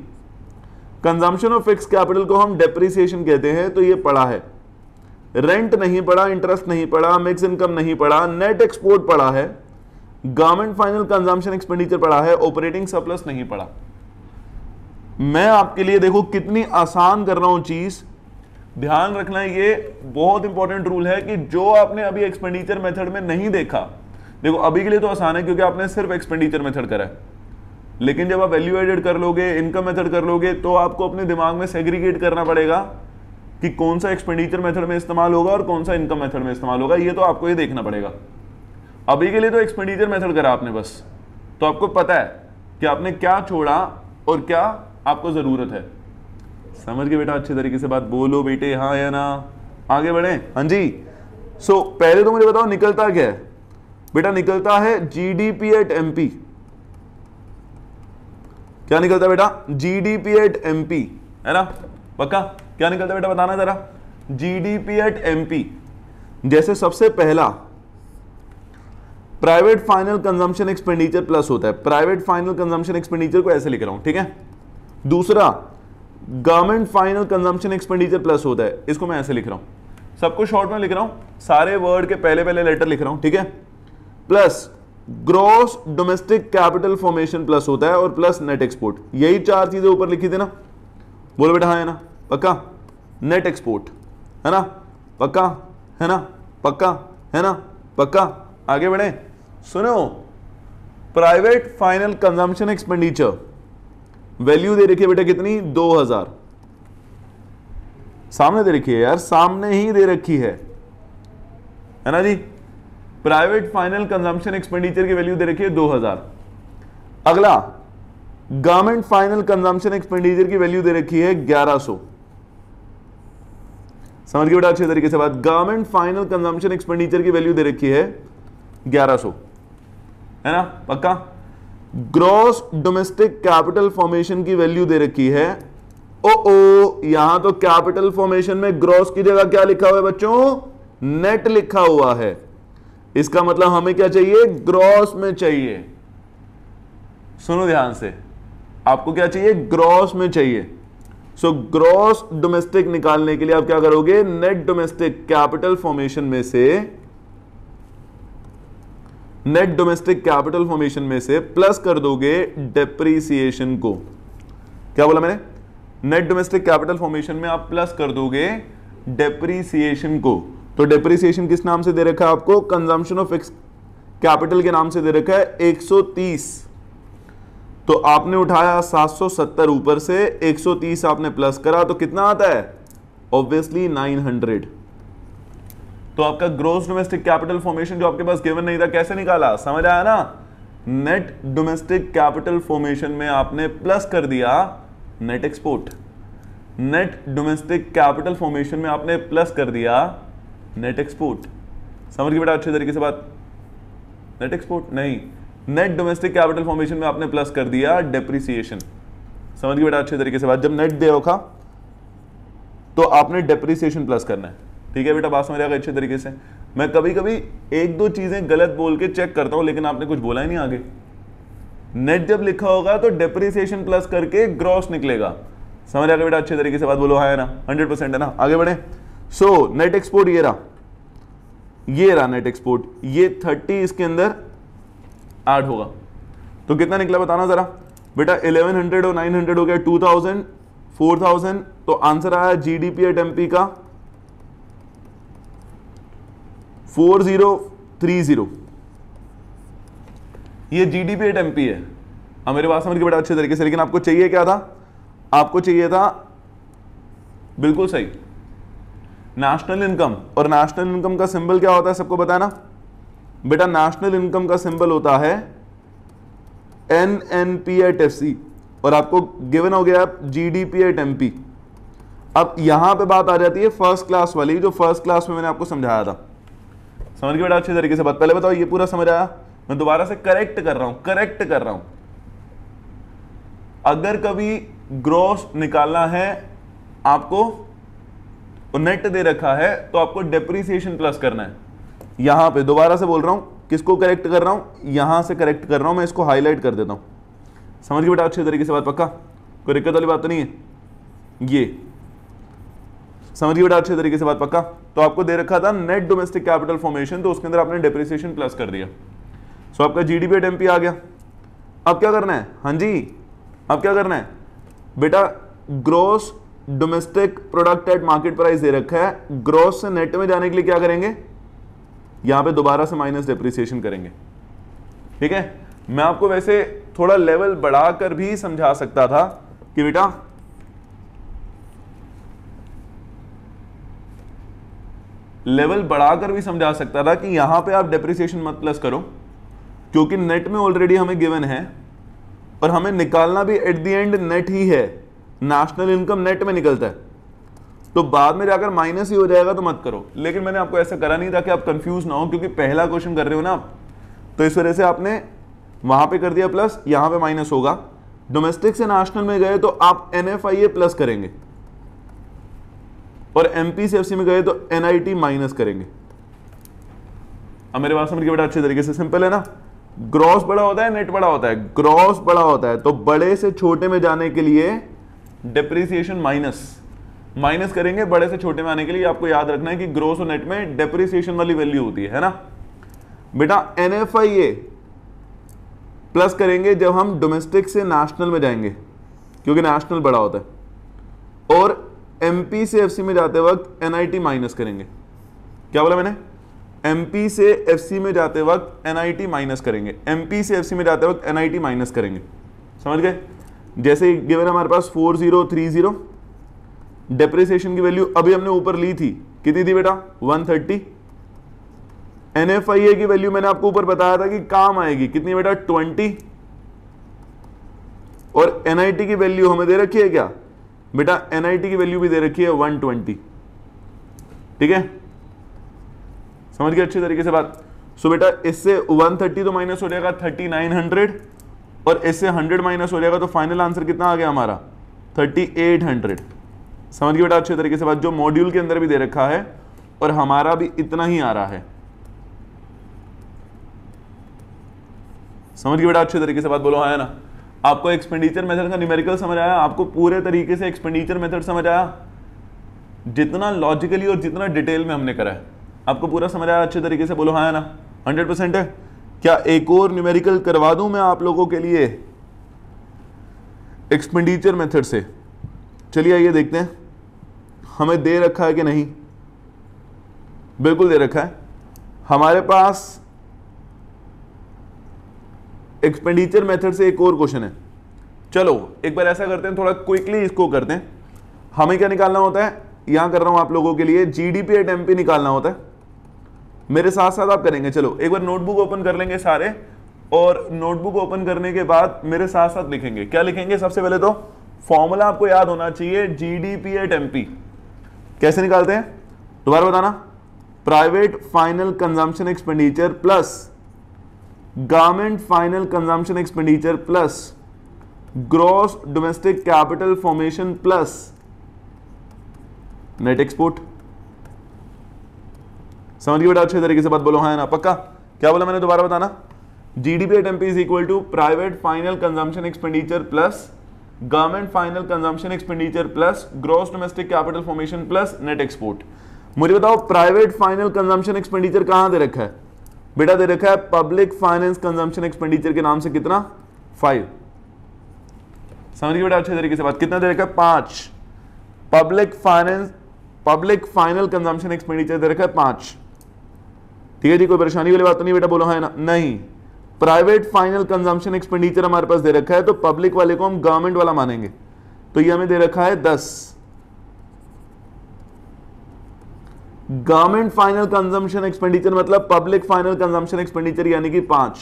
कंजम्पशन ऑफ फिक्स कैपिटल को हम डेप्रिसिएशन कहते हैं, तो ये पढ़ा है। रेंट नहीं पढ़ा, इंटरेस्ट नहीं पढ़ा, मिक्स इनकम नहीं पढ़ा, नेट एक्सपोर्ट पढ़ा है, गवर्नमेंट फाइनल कंजम्पशन एक्सपेंडिचर पढ़ा है, ऑपरेटिंग सरप्लस नहीं पढ़ा। मैं आपके लिए देखो कितनी आसान कर रहा हूं चीज, ध्यान रखना, ये बहुत इंपॉर्टेंट रूल है कि जो आपने अभी एक्सपेंडिचर मेथड में नहीं देखा, देखो अभी के लिए तो आसान है क्योंकि आपने सिर्फ एक्सपेंडिचर मेथड करा है, लेकिन जब आप वैल्यू एडेड कर लोगे, इनकम मेथड कर लोगे, तो आपको अपने दिमाग में सेग्रीगेट करना पड़ेगा कि कौन सा एक्सपेंडिचर मेथड में इस्तेमाल होगा और कौन सा इनकम मेथड में इस्तेमाल होगा, ये तो आपको ये देखना पड़ेगा। अभी के लिए तो एक्सपेंडिचर मेथड करा आपने बस, तो आपको पता है कि आपने क्या छोड़ा और क्या आपको जरूरत है। समझ के बेटा अच्छे तरीके से बात बोलो बेटे, हाँ या ना, आगे बढ़े। हाँ जी, पहले तो मुझे बताओ निकलता क्या है बेटा, निकलता है GDP एट MP। क्या निकलता है बेटा, GDP एट MP, है ना, पक्का। क्या निकलता है बेटा, बताना जरा, जीडीपी एट एमपी, जैसे सबसे पहला private final consumption expenditure plus होता है, प्राइवेट फाइनल कंजम्पशन एक्सपेंडिचर को ऐसे लिख रहा हूं, ठीक है। दूसरा government final consumption expenditure plus होता है, इसको मैं ऐसे लिख रहा हूं, सबको शॉर्ट में लिख रहा हूं, सारे वर्ड के पहले पहले लेटर लिख रहा हूं, ठीक है। Plus gross domestic capital formation plus होता है और प्लस नेट एक्सपोर्ट, यही चार चीजें ऊपर लिखी थी ना, बोलो बेटा हाँ है ना, पक्का। नेट एक्सपोर्ट है ना, पक्का है ना, पक्का है ना, पक्का। आगे बढ़े, सुनो, private final consumption expenditure value दे रखी है बेटा कितनी, 2000, सामने दे रखी है यार, सामने ही दे रखी है ना जी। प्राइवेट फाइनल कंजम्पशन एक्सपेंडिचर की वैल्यू दे रखी है 2000। अगला गवर्नमेंट फाइनल कंजम्पशन एक्सपेंडिचर की वैल्यू दे रखी है 1100, समझ गए बेटा अच्छे तरीके से बात। गवर्नमेंट फाइनल कंजम्पशन एक्सपेंडिचर की वैल्यू दे रखी है 1100, है ना, पक्का। ग्रॉस डोमेस्टिक कैपिटल फॉर्मेशन की वैल्यू दे रखी है, यहां तो कैपिटल फॉर्मेशन में ग्रॉस की जगह क्या लिखा हुआ है बच्चों, नेट लिखा हुआ है। इसका मतलब हमें क्या चाहिए, ग्रॉस में चाहिए। सुनो ध्यान से, आपको क्या चाहिए, ग्रॉस में चाहिए। सो ग्रॉस डोमेस्टिक निकालने के लिए आप क्या करोगे, नेट डोमेस्टिक कैपिटल फॉर्मेशन में से, नेट डोमेस्टिक कैपिटल फॉर्मेशन में से प्लस कर दोगे डेप्रीसिएशन को। क्या बोला मैंने, नेट डोमेस्टिक कैपिटल फॉर्मेशन में आप प्लस कर दोगे डेप्रीसिएशन को। तो डेप्रीसिएशन किस नाम से दे रखा है आपको, कंजम्पशन ऑफ फिक्स्ड कैपिटल के नाम से दे रखा है 130। तो आपने उठाया 770 ऊपर से, 130 आपने प्लस करा तो कितना आता है, ऑब्वियसली 900। तो आपका ग्रोस डोमेस्टिक कैपिटल फॉर्मेशन जो आपके पास गिवन नहीं था, कैसे निकाला, समझ आया ना। नेट डोमेस्टिक कैपिटल फॉर्मेशन में आपने प्लस कर दिया net export, net domestic capital formation में आपने प्लस कर दिया नेट एक्सपोर्ट। समझ गए बेटा अच्छे तरीके से बात, नेट एक्सपोर्ट नहीं, नेट डोमेस्टिक कैपिटल फॉर्मेशन में आपने प्लस कर दिया डेप्रीसिएशन। समझ गए बेटा अच्छे तरीके से बात, जब नेट दे रखा तो आपने डेप्रीसिएशन प्लस करना है, ठीक है बेटा, बात समझ आएगा अच्छे तरीके से। मैं कभी कभी एक दो चीजें गलत बोल के चेक करता हूं, लेकिन आपने कुछ बोला ही नहीं आगे। नेट जब लिखा होगा तो डेप्रीसिएशन प्लस करके ग्रॉस निकलेगा, समझ आएगा बेटा अच्छे तरीके से बात, बोलो हाँ है ना, 100% है ना। आगे बढ़े, सो नेट एक्सपोर्ट ये रहा नेट एक्सपोर्ट, ये 30 इसके अंदर ऐड होगा तो कितना निकला बताना जरा बेटा। 1100 और 900 हो गया 2000, 4000, तो आंसर आया जीडीपी एट एमपी का 4030। ये जीडीपी एट एमपी है। अब मेरे बात समझ के बेटा अच्छे तरीके से, लेकिन आपको चाहिए क्या था, आपको चाहिए था बिल्कुल सही नेशनल इनकम। और नेशनल इनकम का सिंबल क्या होता है सबको पता है ना बेटा, नेशनल इनकम का सिंबल होता है एनएनपी एट एफसी, और आपको गिवन हो गया जीडीपी एट एमपी। अब यहां पे बात आ जाती है फर्स्ट क्लास वाली, जो फर्स्ट क्लास में मैंने आपको समझाया था। समझ गए बेटा अच्छे तरीके से बात। पहले बताओ ये पूरा समझ आया, मैं दोबारा से करेक्ट कर रहा हूं। अगर कभी ग्रॉस निकालना है आपको, नेट दे रखा है तो आपको डेप्रीसिएशन प्लस करना है। यहां पे दोबारा से बोल रहा हूं, किसको करेक्ट कर रहा हूं, यहां से करेक्ट कर रहा हूं, मैं इसको हाईलाइट कर देता हूं। समझ गए बेटा अच्छे तरीके से बात, पक्का, कोई दिक्कत वाली बात तो नहीं है। ये समझ गए बेटा अच्छे तरीके से बात, पक्का। तो आपको दे रखा था नेट डोमेस्टिक कैपिटल फॉर्मेशन, तो उसके अंदर आपने डेप्रिसिएशन प्लस कर दिया। सो आपका जीडीपी एट एमपी आ गया। अब क्या करना है, हाँ जी, अब क्या करना है बेटा, gross domestic product at market price दे रखा है, ग्रॉस से नेट में जाने के लिए क्या करेंगे, यहां पे दोबारा से माइनस डेप्रिसिएशन करेंगे, ठीक है। मैं आपको वैसे थोड़ा लेवल बढ़ाकर भी समझा सकता था कि बेटा लेवल बढ़ाकर भी समझा सकता था कि यहां पे आप डेप्रिसिएशन मत प्लस करो, क्योंकि नेट में ऑलरेडी हमें गिवन है और हमें निकालना भी एट द एंड नेट ही है। नेशनल इनकम नेट में निकलता है, तो बाद में जाकर माइनस ही हो जाएगा, तो मत करो। लेकिन मैंने आपको ऐसा करा नहीं था कि आप कंफ्यूज ना हो, क्योंकि पहला क्वेश्चन कर रहे हो ना आप, तो इस वजह से आपने वहां पे कर दिया प्लस, यहां पे माइनस होगा। डोमेस्टिक से नेशनल में गए तो आप NFIA प्लस करेंगे, और एमपी से एफसी में गए तो एनआईटी माइनस करेंगे। अब मेरे पास समझ के बेटा अच्छे तरीके से, सिंपल है ना। ग्रॉस बड़ा होता है, नेट बड़ा होता है, ग्रॉस बड़ा होता है तो बड़े से छोटे में जाने के लिए डेप्रिसिएशन माइनस करेंगे, बड़े से छोटे में आने के लिए आपको याद रखना है कि ग्रॉस और नेट में डेप्रिसिएशन वाली वैल्यू होती है ना बेटा। एनएफआईए प्लस करेंगे जब हम डोमेस्टिक से नेशनल में जाएंगे, क्योंकि नेशनल बड़ा होता है। और एमपी से एफसी में जाते वक्त एनआईटी माइनस करेंगे। क्या बोला मैंने? एमपी से एफसी में जाते वक्त एनआईटी माइनस करेंगे, एमपी से एफसी में जाते वक्त एनआईटी माइनस करेंगे। समझ गए? जैसे गिवन हमारे पास 4030, डेप्रिसिएशन की वैल्यू अभी हमने ऊपर ली थी, कितनी थी बेटा? 130। एनएफआईए की वैल्यू मैंने आपको ऊपर बताया था कि काम आएगी, कितनी बेटा? 20। और एनआईटी की वैल्यू हमें दे रखी है क्या बेटा? एनआईटी की वैल्यू भी दे रखी है 120। ठीक है, समझ गए अच्छे तरीके से बात। सो बेटा इससे 130 तो माइनस हो जाएगा 3900, और इससे 100 माइनस हो जाएगा तो फाइनल आंसर कितना आ गया हमारा? 3800। समझ गए बेटा अच्छे तरीके से बात, जो मॉड्यूल के अंदर भी दे रखा है और हमारा भी इतना ही आ रहा है। समझ गए बेटा अच्छे तरीके से बात, बोलो हाँ है ना। आपको एक्सपेंडिचर मेथड का न्यूमेरिकल समझ आया? आपको पूरे तरीके से एक्सपेंडिचर मेथड समझ आया? जितना लॉजिकली और जितना डिटेल में हमने करा है आपको पूरा समझ आया अच्छे तरीके से? बोलो हाँ है ना, 100% है। क्या एक और न्यूमेरिकल करवा दूं मैं आप लोगों के लिए एक्सपेंडिचर मेथड से? चलिए आइए देखते हैं हमें दे रखा है कि नहीं। बिल्कुल दे रखा है हमारे पास। एक्सपेंडिचर मेथड से एक और क्वेश्चन है। चलो एक बार ऐसा करते हैं, थोड़ा क्विकली इसको करते हैं। हमें क्या निकालना होता है? यहां कर रहा हूं आप लोगों के लिए, जीडीपी एट एमपी निकालना होता है। मेरे साथ साथ आप करेंगे। चलो एक बार नोटबुक ओपन कर लेंगे सारे, और नोटबुक ओपन करने के बाद मेरे साथ साथ लिखेंगे। क्या लिखेंगे? सबसे पहले तो फॉर्मूला आपको याद होना चाहिए, जीडीपी एट एमपी। कैसे निकालते हैं दोबारा बताना? Private final consumption expenditure plus government final consumption expenditure plus gross domestic capital formation plus net export. समझ गए बेटा अच्छे तरीके से बात? बोलो हाँ है ना, पक्का? क्या बोला मैंने दोबारा बताना? GDP at MP is equal to private final consumption expenditure plus government final consumption expenditure plus gross domestic capital formation plus net export. मुझे बताओ प्राइवेट फाइनल कंजम्पशन एक्सपेंडिचर कहां दे रखा है बेटा? दे रखा है पब्लिक फाइनेंस कंजम्पशन एक्सपेंडिचर के नाम से। कितना? 5। समझ गए बेटा अच्छे तरीके से बात? कितना दे रखा है? 5। पब्लिक फाइनल कंजम्पशन एक्सपेंडिचर दे रखा है 5। ठीक है जी, कोई परेशानी वाली बात तो नहीं बेटा? बोलो है ना। नहीं, प्राइवेट फाइनल कंजम्पशन एक्सपेंडिचर हमारे पास दे रखा है, तो पब्लिक वाले को हम गवर्नमेंट वाला मानेंगे, तो ये हमें दे रखा है 10। गवर्नमेंट फाइनल कंजम्पशन एक्सपेंडिचर मतलब पब्लिक फाइनल कंजम्पशन एक्सपेंडिचर यानी कि 5।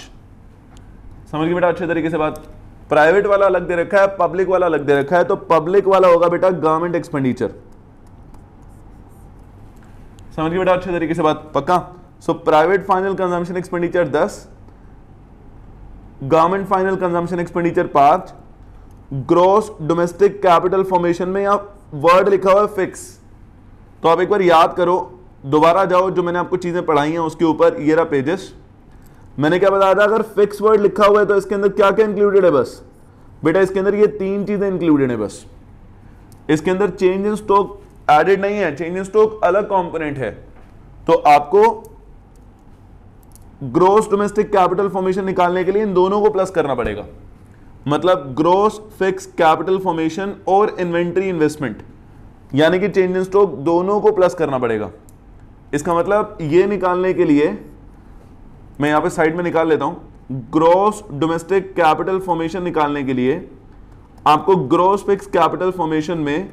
समझ गए बेटा अच्छे तरीके से बात? प्राइवेट वाला अलग दे रखा है, पब्लिक वाला अलग दे रखा है, तो पब्लिक वाला होगा बेटा गवर्नमेंट एक्सपेंडिचर। समझ गए बेटा अच्छे तरीके से बात? पक्का? So private final consumption expenditure 10, government final consumption expenditure 5, gross domestic capital formation में यहां वर्ड लिखा हुआ है फिक्स, तो आप एक बार याद करो, दोबारा जाओ जो मैंने आपको चीजें पढ़ाई हैं उसके ऊपर, ये रहा पेजेस। मैंने क्या बताया था? अगर फिक्स वर्ड लिखा हुआ है तो इसके अंदर क्या क्या इंक्लूडेड है? बस बेटा इसके अंदर ये 3 चीजें इंक्लूडेड है बस। इसके अंदर चेंज इन स्टॉक एडेड नहीं है, चेंज इन स्टॉक अलग कंपोनेंट है। तो आपको ग्रॉस डोमेस्टिक कैपिटल फॉर्मेशन निकालने के लिए इन दोनों को प्लस करना पड़ेगा। मतलब ग्रॉस फिक्स कैपिटल फॉर्मेशन और इन्वेंट्री इन्वेस्टमेंट यानी कि चेंज इन स्टॉक दोनों को प्लस करना पड़ेगा। इसका मतलब ये निकालने के लिए मैं यहां पे साइड में निकाल लेता हूं, ग्रॉस डोमेस्टिक कैपिटल फॉर्मेशन निकालने के लिए आपको ग्रॉस फिक्स कैपिटल फॉर्मेशन में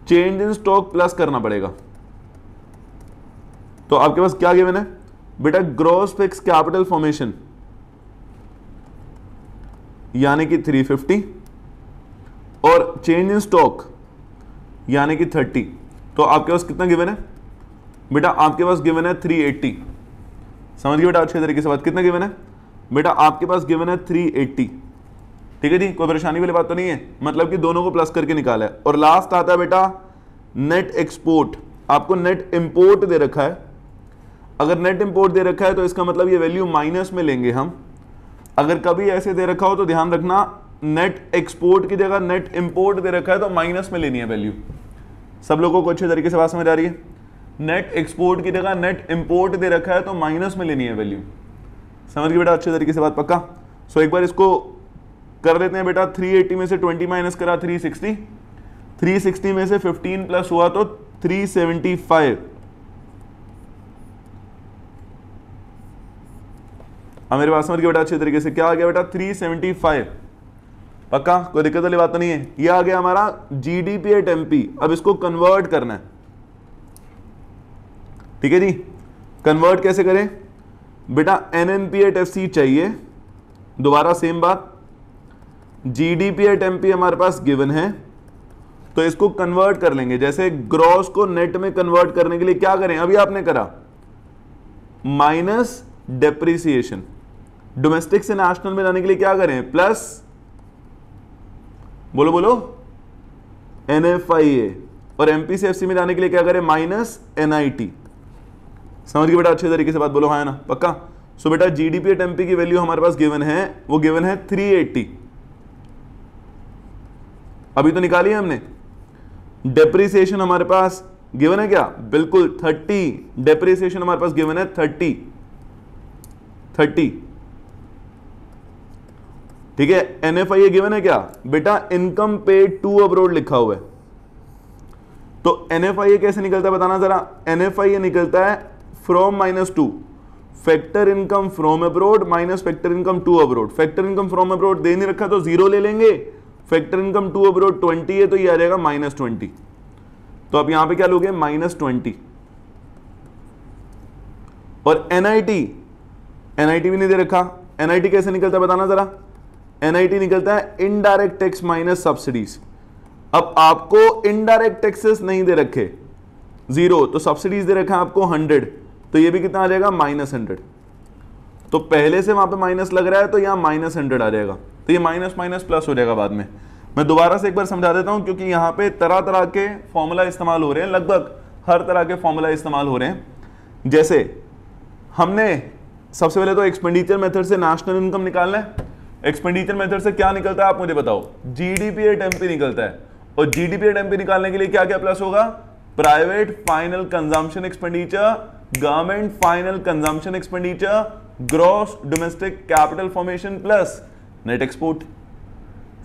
चेंज इन स्टॉक प्लस करना पड़ेगा। तो आपके पास क्या गिवन है बेटा? ग्रॉस फिक्स कैपिटल फॉर्मेशन यानी कि 350 और चेंज इन स्टॉक यानी कि 30। तो आपके पास कितना गिवन है बेटा? आपके पास गिवन है 380। समझ गए बेटा अच्छे तरीके से बात? कितना गिवन है बेटा? आपके पास गिवन है 380। ठीक है जी, कोई परेशानी वाली बात तो नहीं है? मतलब कि दोनों को प्लस करके निकाला है। और लास्ट आता है बेटा नेट एक्सपोर्ट, आपको नेट इंपोर्ट दे रखा है। अगर नेट इंपोर्ट दे रखा है तो इसका मतलब ये वैल्यू माइनस में लेंगे हम। अगर कभी ऐसे दे रखा हो तो ध्यान रखना, नेट एक्सपोर्ट की जगह नेट इंपोर्ट दे रखा है तो माइनस में लेनी है वैल्यू। सब लोगों को अच्छे तरीके से बात समझ आ रही है? नेट एक्सपोर्ट की जगह नेट इंपोर्ट दे रखा है तो माइनस में लेनी है वैल्यू। समझ गए बेटा अच्छे तरीके से बात? पक्का? सो एक बार इसको कर देते हैं बेटा। 380 में से 20 माइनस करा 360, 360 में से 15 प्लस हुआ तो 375। मेरे पास समझ गए बेटा अच्छे तरीके से? क्या आ गया बेटा? 375। पक्का? कोई दिक्कत वाली बात तो नहीं है? ये आ गया हमारा जीडीपी एट एमपी। अब इसको कन्वर्ट करना है, ठीक है जी। कन्वर्ट कैसे करें बेटा? एनएनपी एट एफसी चाहिए। दोबारा सेम बात, जीडीपी एट एमपी हमारे पास गिवन है तो इसको कन्वर्ट कर लेंगे। जैसे ग्रॉस को नेट में कन्वर्ट करने के लिए क्या करें? अभी आपने करा माइनस डेप्रिसिएशन। डोमेस्टिक से नेशनल में लाने के लिए क्या करें? प्लस, बोलो बोलो, एनएफआईए। और एमपी से एफसी में जाने के लिए क्या करें? Minus NIT. समझ गए बेटा अच्छे तरीके से बात? बोलो हाँ है ना? पक्का? सो बेटा जीडीपी एट एमपी की वैल्यू हमारे पास गिवन है, वो गिवन है 380। अभी तो निकाली है हमने। डेप्रिसिएशन हमारे पास गिवन है क्या? बिल्कुल 30। डेप्रिसिएशन हमारे पास गिवन है 30। ठीक है। एनएफआईए गिवन है क्या बेटा? इनकम पेड टू अब्रॉड लिखा हुआ है। तो एनएफआईए कैसे निकलता है बताना जरा? एनएफआईए निकलता है from -2, factor income from abroad minus factor income to abroad. Factor income from abroad दे नहीं रखा तो 0 ले लेंगे। फैक्टर इनकम टू अब्रॉड 20 है तो ये आ जाएगा -20। तो आप यहां पे क्या लोगे? -20। और एनआईटी भी नहीं दे रखा। एनआईटी कैसे निकलता है बताना जरा? एनआईटी निकलता है इनडायरेक्ट टैक्स माइनस सब्सिडीज। अब आपको इनडायरेक्ट टैक्सेस नहीं दे रखे 0, तो सब्सिडीज दे रखा है आपको 100, तो ये भी कितना आ जाएगा? -100। तो पहले से वहां पे माइनस लग रहा है तो यहां -100 आ जाएगा, तो ये माइनस माइनस प्लस हो जाएगा बाद में। मैं दोबारा से एक बार समझा देता हूं क्योंकि यहां पे तरह तरह के फॉर्मूला इस्तेमाल हो रहे हैं, लगभग हर तरह के फॉर्मूला इस्तेमाल हो रहे हैं। जैसे हमने सबसे पहले तो एक्सपेंडिचर मेथड से नेशनल इनकम निकालना है। एक्सपेंडिचर मेथड से क्या निकलता है आप मुझे बताओ? जीडीपी एट एमपी निकलता है। और जीडीपी एट एमपी निकालने के लिए क्या क्या प्लस होगा? Private final consumption expenditure, government final consumption expenditure, gross domestic capital formation plus net export.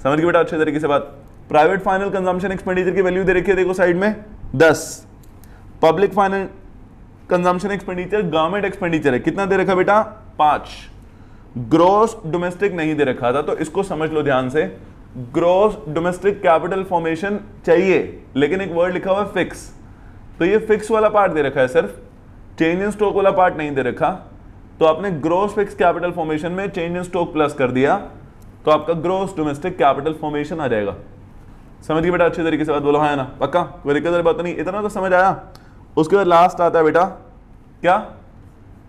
समझ गए बेटा अच्छे तरीके से बात? प्राइवेट फाइनल कंजम्पशन एक्सपेंडिचर की वैल्यू दे रखी है, देखो साइड में 10। Public final consumption expenditure government expenditure है, कितना दे रखा बेटा? 5। ग्रॉस डोमेस्टिक नहीं दे रखा था, तो इसको समझ लो ध्यान से। ग्रॉस डोमेस्टिक कैपिटल फॉर्मेशन चाहिए, लेकिन एक वर्ड लिखा हुआ है फिक्स, तो ये फिक्स वाला पार्ट दे रखा है, सिर्फ चेंज इन स्टॉक वाला पार्ट नहीं दे रखा। तो आपने ग्रॉस फिक्स कैपिटल फॉर्मेशन में चेंज इन स्टॉक प्लस कर दिया तो आपका ग्रॉस डोमेस्टिक कैपिटल फॉर्मेशन आ जाएगा। समझ गए बेटा अच्छे तरीके से बात? बोलो हाँ है ना? पक्का? कोई दिक्कत वाली बात नहीं? इतना तो समझ आया। उसके बाद लास्ट आता है बेटा क्या?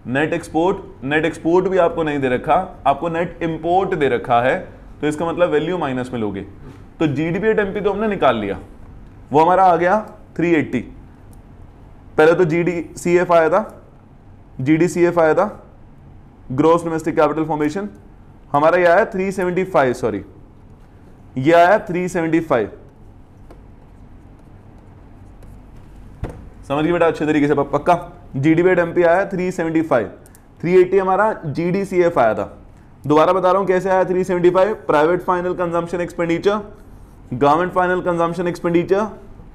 Net export. नेट एक्सपोर्ट भी आपको नहीं दे रखा, आपको नेट इंपोर्ट दे रखा है, तो इसका मतलब वैल्यू माइनस में लोगे। तो जीडीपी एट एमपी तो हमने निकाल लिया, वो हमारा आ गया 380। पहले तो जीडीसीएफ आया था, जीडीसीएफ आया था, ग्रॉस डोमेस्टिक कैपिटल फॉर्मेशन हमारा ये आया 375, सॉरी ये आया 375। समझ गए बेटा अच्छे तरीके से? पक्का? जीडीपी एट एमपी आया 375, 380 हमारा जीडीसीएफ आया था। दोबारा बता रहा हूं कैसे आया 375? Private final consumption expenditure, government final consumption expenditure,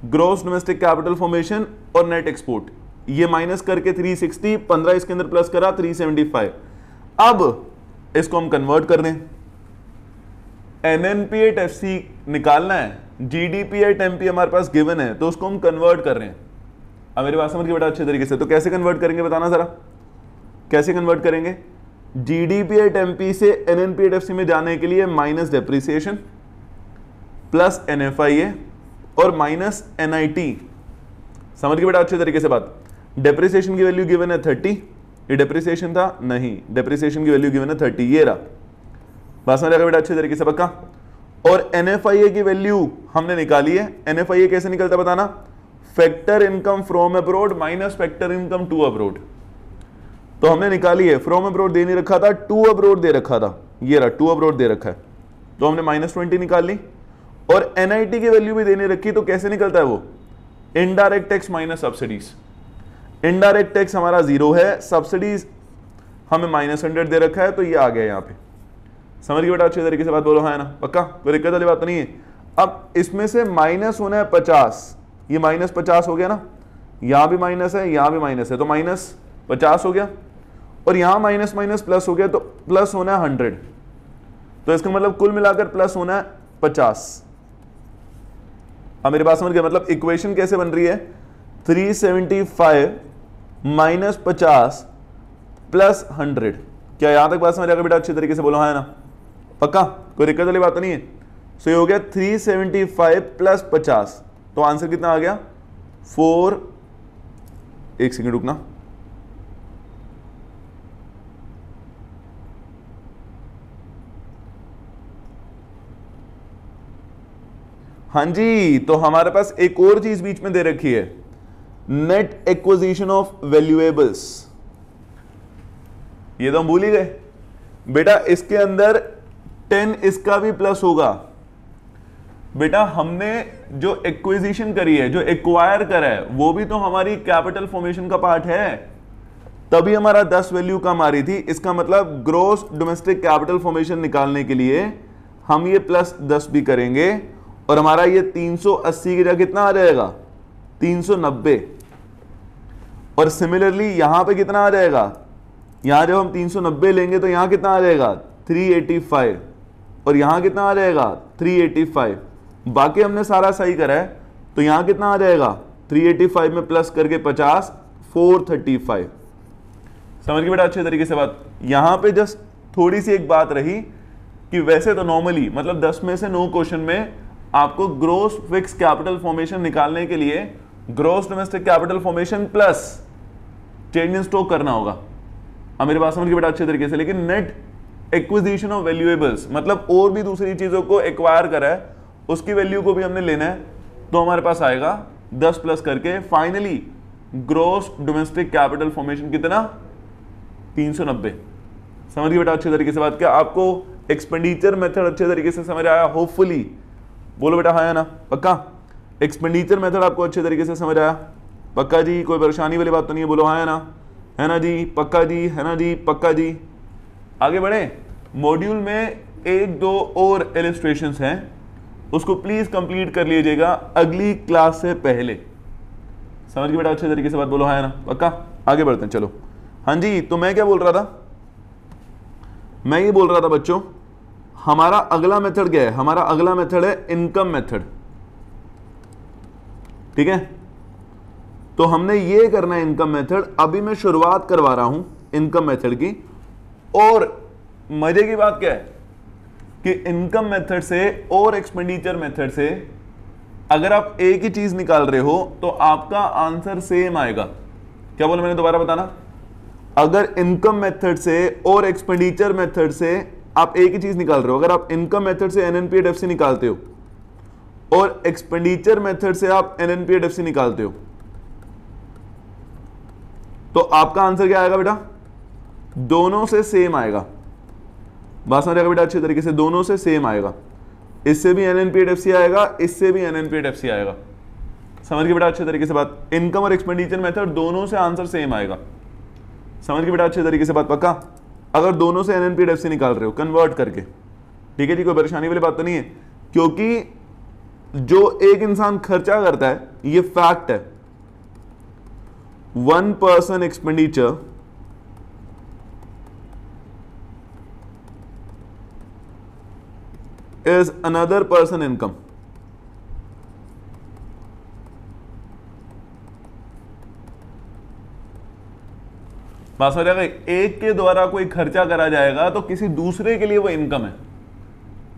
gross domestic capital formation और नेट एक्सपोर्ट, ये माइनस करके 360, 15 इसके अंदर प्लस करा 375। अब इसको हम कन्वर्ट कर दें, एनएनपी एट एफसी निकालना है, जीडीपी एट एमपी हमारे पास गिवन है, तो उसको हम कन्वर्ट कर रहे हैं। अब मेरी बात समझ के बेटा अच्छे तरीके से? तो कैसे कन्वर्ट करेंगे बताना जरा? कैसे कन्वर्ट करेंगे? जीडीपी एट एमपी से एनएनपी एट एफसी में जाने के लिए माइनस डेप्रिसिएशन प्लस एनएफआईए और माइनस एनआईटी। समझ के बेटा अच्छे तरीके से बात? डेप्रिसिएशन की वैल्यू गिवन है 30, ये डेप्रिसिएशन था नहीं, डेप्रिसिएशन की वैल्यू गिवन है 30, ये रहा। बात समझ आएगा बेटा अच्छे तरीके से? पक्का? और एनएफआईए की वैल्यू हमने निकाली है। एनएफआईए कैसे निकलता बताना? Factor income from abroad minus factor income to abroad. तो हमने निकाली है, फ्रॉम अब्रोड दे नहीं रखा था, टू अब्रोड दे रखा था, ये रहा टू अब्रोड दे रखा है, तो हमने -20 निकाल ली। और एनआईटी की वैल्यू भी देने रखी, तो कैसे निकलता है वो, indirect tax minus subsidies. Indirect tax हमारा 0 है, सब्सिडीज हमें -100 दे रखा है, तो ये आ गया यहाँ पे। समझ गए बेटा, अच्छे तरीके से बात बोलो, है ना, पक्का, कोई दिक्कत वाली बात तो नहीं है। अब इसमें से माइनस होना है 50, ये -50 हो गया ना, यहां भी माइनस है, यहां भी माइनस है, तो -50 हो गया, और यहां माइनस माइनस प्लस हो गया, तो प्लस होना है 100, तो इसका मतलब कुल मिलाकर प्लस होना है 50। अब मेरी बात समझ गए, मतलब इक्वेशन कैसे बन रही है, 375 -50 + 100। क्या यहां तक बात समझ आ गई बेटा, अच्छे तरीके से बोलो, है ना, पक्का, कोई दिक्कत वाली बात तो नहीं है। सो ये हो गया 375 + 50, तो आंसर कितना आ गया 4। एक सेकंड रुकना, हाँ जी, तो हमारे पास एक और चीज बीच में दे रखी है, नेट एक्विजिशन ऑफ वैल्यूएबल्स। ये तो हम भूल ही गए बेटा, इसके अंदर 10 इसका भी प्लस होगा। बेटा हमने जो एक्विजिशन करी है, जो एक्वायर करा है, वो भी तो हमारी कैपिटल फॉर्मेशन का पार्ट है, तभी हमारा 10 वैल्यू कम आ रही थी। इसका मतलब ग्रोस डोमेस्टिक कैपिटल फॉर्मेशन निकालने के लिए हम ये +10 भी करेंगे, और हमारा ये 380 की जगह कितना आ जाएगा 390। और सिमिलरली यहां पे कितना आ जाएगा, यहां जब हम 390 लेंगे तो यहां कितना आ जाएगा 385, और यहां कितना आ जाएगा 385। बाकी हमने सारा सही करा है, तो यहां कितना आ जाएगा 385 में प्लस करके 50 435। समझ गए बेटा अच्छे तरीके से बात। यहां पे जस्ट थोड़ी सी एक बात रही कि वैसे तो नॉर्मली मतलब 10 में से 9 क्वेश्चन में आपको ग्रोस फिक्स कैपिटल फॉर्मेशन निकालने के लिए gross domestic capital formation plus change in stock करना होगा। अब मेरे पास समझ गए बेटा अच्छे तरीके से। लेकिन नेट एक्विजिशन ऑफ वैल्यूएबल्स मतलब और भी दूसरी चीजों को एक्वायर करा है, उसकी वैल्यू को भी हमने लेना है, तो हमारे पास आएगा 10 प्लस करके finally gross domestic capital formation कितना 390। समझ गए बेटा अच्छे तरीके से बात। क्या आपको एक्सपेंडिचर मेथड अच्छे तरीके से समझ आया? होपफुली बोलो बेटा हाँ या ना, पक्का एक्सपेंडिचर मेथड आपको अच्छे तरीके से समझ आया? पक्का जी, कोई परेशानी वाली बात तो नहीं है? बोलो हाँ या ना, है ना जी, पक्का जी, है ना जी, पक्का जी। आगे बढ़े। मॉड्यूल में 1-2 और इलस्ट्रेशंस हैं, उसको प्लीज कंप्लीट कर लीजिएगा अगली क्लास से पहले। समझ गए बेटा अच्छे तरीके से बात? बोलो हाँ या ना, पक्का। आगे बढ़ते हैं, चलो। हाँ जी, तो मैं क्या बोल रहा था, मैं ये बोल रहा था बच्चों, हमारा अगला मेथड क्या है? हमारा अगला मेथड है इनकम मेथड, ठीक है। तो हमने ये करना है इनकम मेथड। अभी मैं शुरुआत करवा रहा हूं इनकम मेथड की। और मजे की बात क्या है कि इनकम मेथड से और एक्सपेंडिचर मेथड से अगर आप एक ही चीज निकाल रहे हो तो आपका आंसर सेम आएगा। क्या बोला मैंने, दोबारा बताना। अगर इनकम मेथड से और एक्सपेंडिचर मेथड से आप एक ही चीज निकाल रहे हो, अगर आप इनकम मेथड से एनएनपीएडएफसी निकालते हो और एक्सपेंडिचर मेथड से आप एनएनपीएडएफसी निकालते हो, तो आपका आंसर क्या आएगा बेटा? दोनों से सेम आएगा। बात समझ आएगा बेटा अच्छे तरीके से? दोनों से सेम आएगा। इससे भी एनएनपीएडएफसी आएगा, इससे भी एनएनपीएडएफसी आएगा। समझ गए बेटा अच्छे तरीके से बात? इनकम और एक्सपेंडिचर मेथड दोनों से आंसर सेम आएगा। समझ गए बेटा अच्छे तरीके से बात? पक्का। अगर दोनों से एनएनपीएडएफसी निकाल रहे हो कन्वर्ट करके, ठीक है जी, कोई परेशानी वाली बात तो नहीं है। क्योंकि जो एक इंसान खर्चा करता है, ये फैक्ट है, 1 person expenditure is another person income. बात समझ आएगा? एक के द्वारा कोई खर्चा करा जाएगा तो किसी दूसरे के लिए वो इनकम है।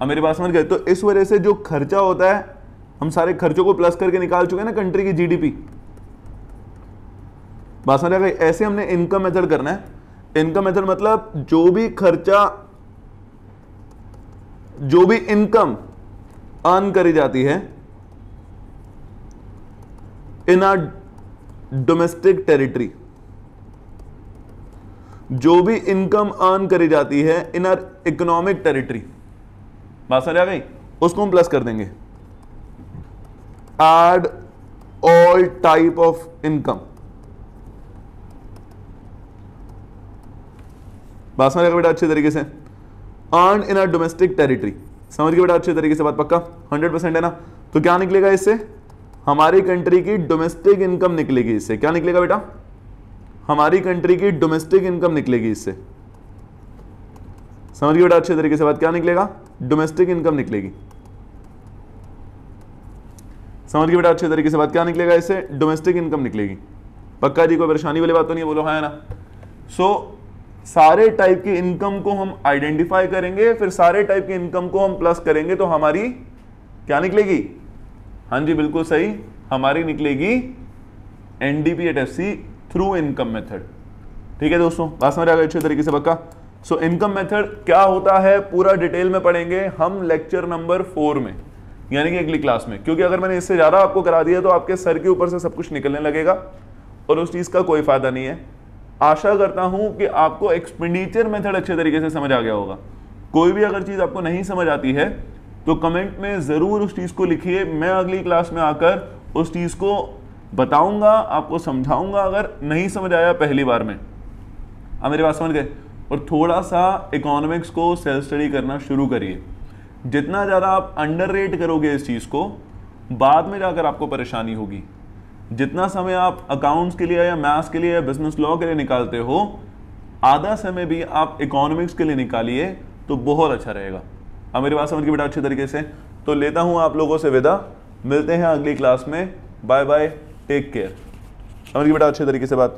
अब मेरी बात समझ गए? तो इस वजह से जो खर्चा होता है, हम सारे खर्चों को प्लस करके निकाल चुके हैं ना कंट्री की जीडीपी। बात समझ आएगा? ऐसे हमने इनकम मेथड करना है। इनकम मेथड मतलब जो भी खर्चा, जो भी इनकम अर्न करी जाती है इन आर डोमेस्टिक टेरिटरी, जो भी इनकम अर्न करी जाती है इन आर इकोनॉमिक टेरिटरी, बात समझ आ गई, उसको हम प्लस कर देंगे। Add all type of income, बात समझ आ गई बेटा अच्छे तरीके से, earn in our domestic territory, समझ गए बेटा अच्छे तरीके से बात, पक्का 100% है ना। तो क्या निकलेगा इससे, हमारी कंट्री की डोमेस्टिक इनकम निकलेगी इससे, क्या निकलेगा बेटा, हमारी कंट्री की डोमेस्टिक इनकम निकलेगी इससे, समझ गए बेटा अच्छे तरीके से बात, क्या निकलेगा, डोमेस्टिक इनकम निकलेगी, समझ गए बेटा अच्छे तरीके से बात, क्या निकलेगा इससे, डोमेस्टिक इनकम निकलेगी, पक्का जी, कोई परेशानी वाली बात तो नहीं है, बोलो हाँ है ना। सो सारे टाइप की इनकम को हम आइडेंटिफाई करेंगे, फिर सारे टाइप की इनकम को हम प्लस करेंगे, तो हमारी क्या निकलेगी, हाँ जी बिल्कुल सही, हमारी निकलेगी एनडीपीएटीएफ थ्रू इनकम मेथड। ठीक है दोस्तों, बात समझ आ गई अच्छे तरीके से पक्का। सो इनकम मेथड क्या होता है पूरा डिटेल में पढ़ेंगे हम लेक्चर नंबर 4 में, यानी कि अगली क्लास में, क्योंकि अगर मैंने इससे ज्यादा आपको करा दिया तो आपके सर के ऊपर से सब कुछ निकलने लगेगा और उस चीज का कोई फायदा नहीं है। आशा करता हूं कि आपको एक्सपेंडिचर मेथड अच्छे तरीके से समझ आ गया होगा। कोई भी अगर चीज आपको नहीं समझ आती है तो कमेंट में जरूर उस चीज को लिखिए, मैं अगली क्लास में आकर उस चीज को बताऊंगा, आपको समझाऊंगा अगर नहीं समझ आया पहली बार में। आप मेरी बात समझ गए। और थोड़ा सा इकोनॉमिक्स को सेल्फ स्टडी करना शुरू करिए, जितना ज़्यादा आप अंडररेट करोगे इस चीज़ को बाद में जाकर आपको परेशानी होगी। जितना समय आप अकाउंट्स के लिए या मैथ्स के लिए या बिजनेस लॉ के लिए निकालते हो, आधा समय भी आप इकोनॉमिक्स के लिए निकालिए तो बहुत अच्छा रहेगा। अब मेरी बात समझ के बेटा अच्छे तरीके से, तो लेता हूँ आप लोगों से विदा, मिलते हैं अगली क्लास में, बाय बाय, टेक केयर। समझ के बेटा अच्छे तरीके से बात।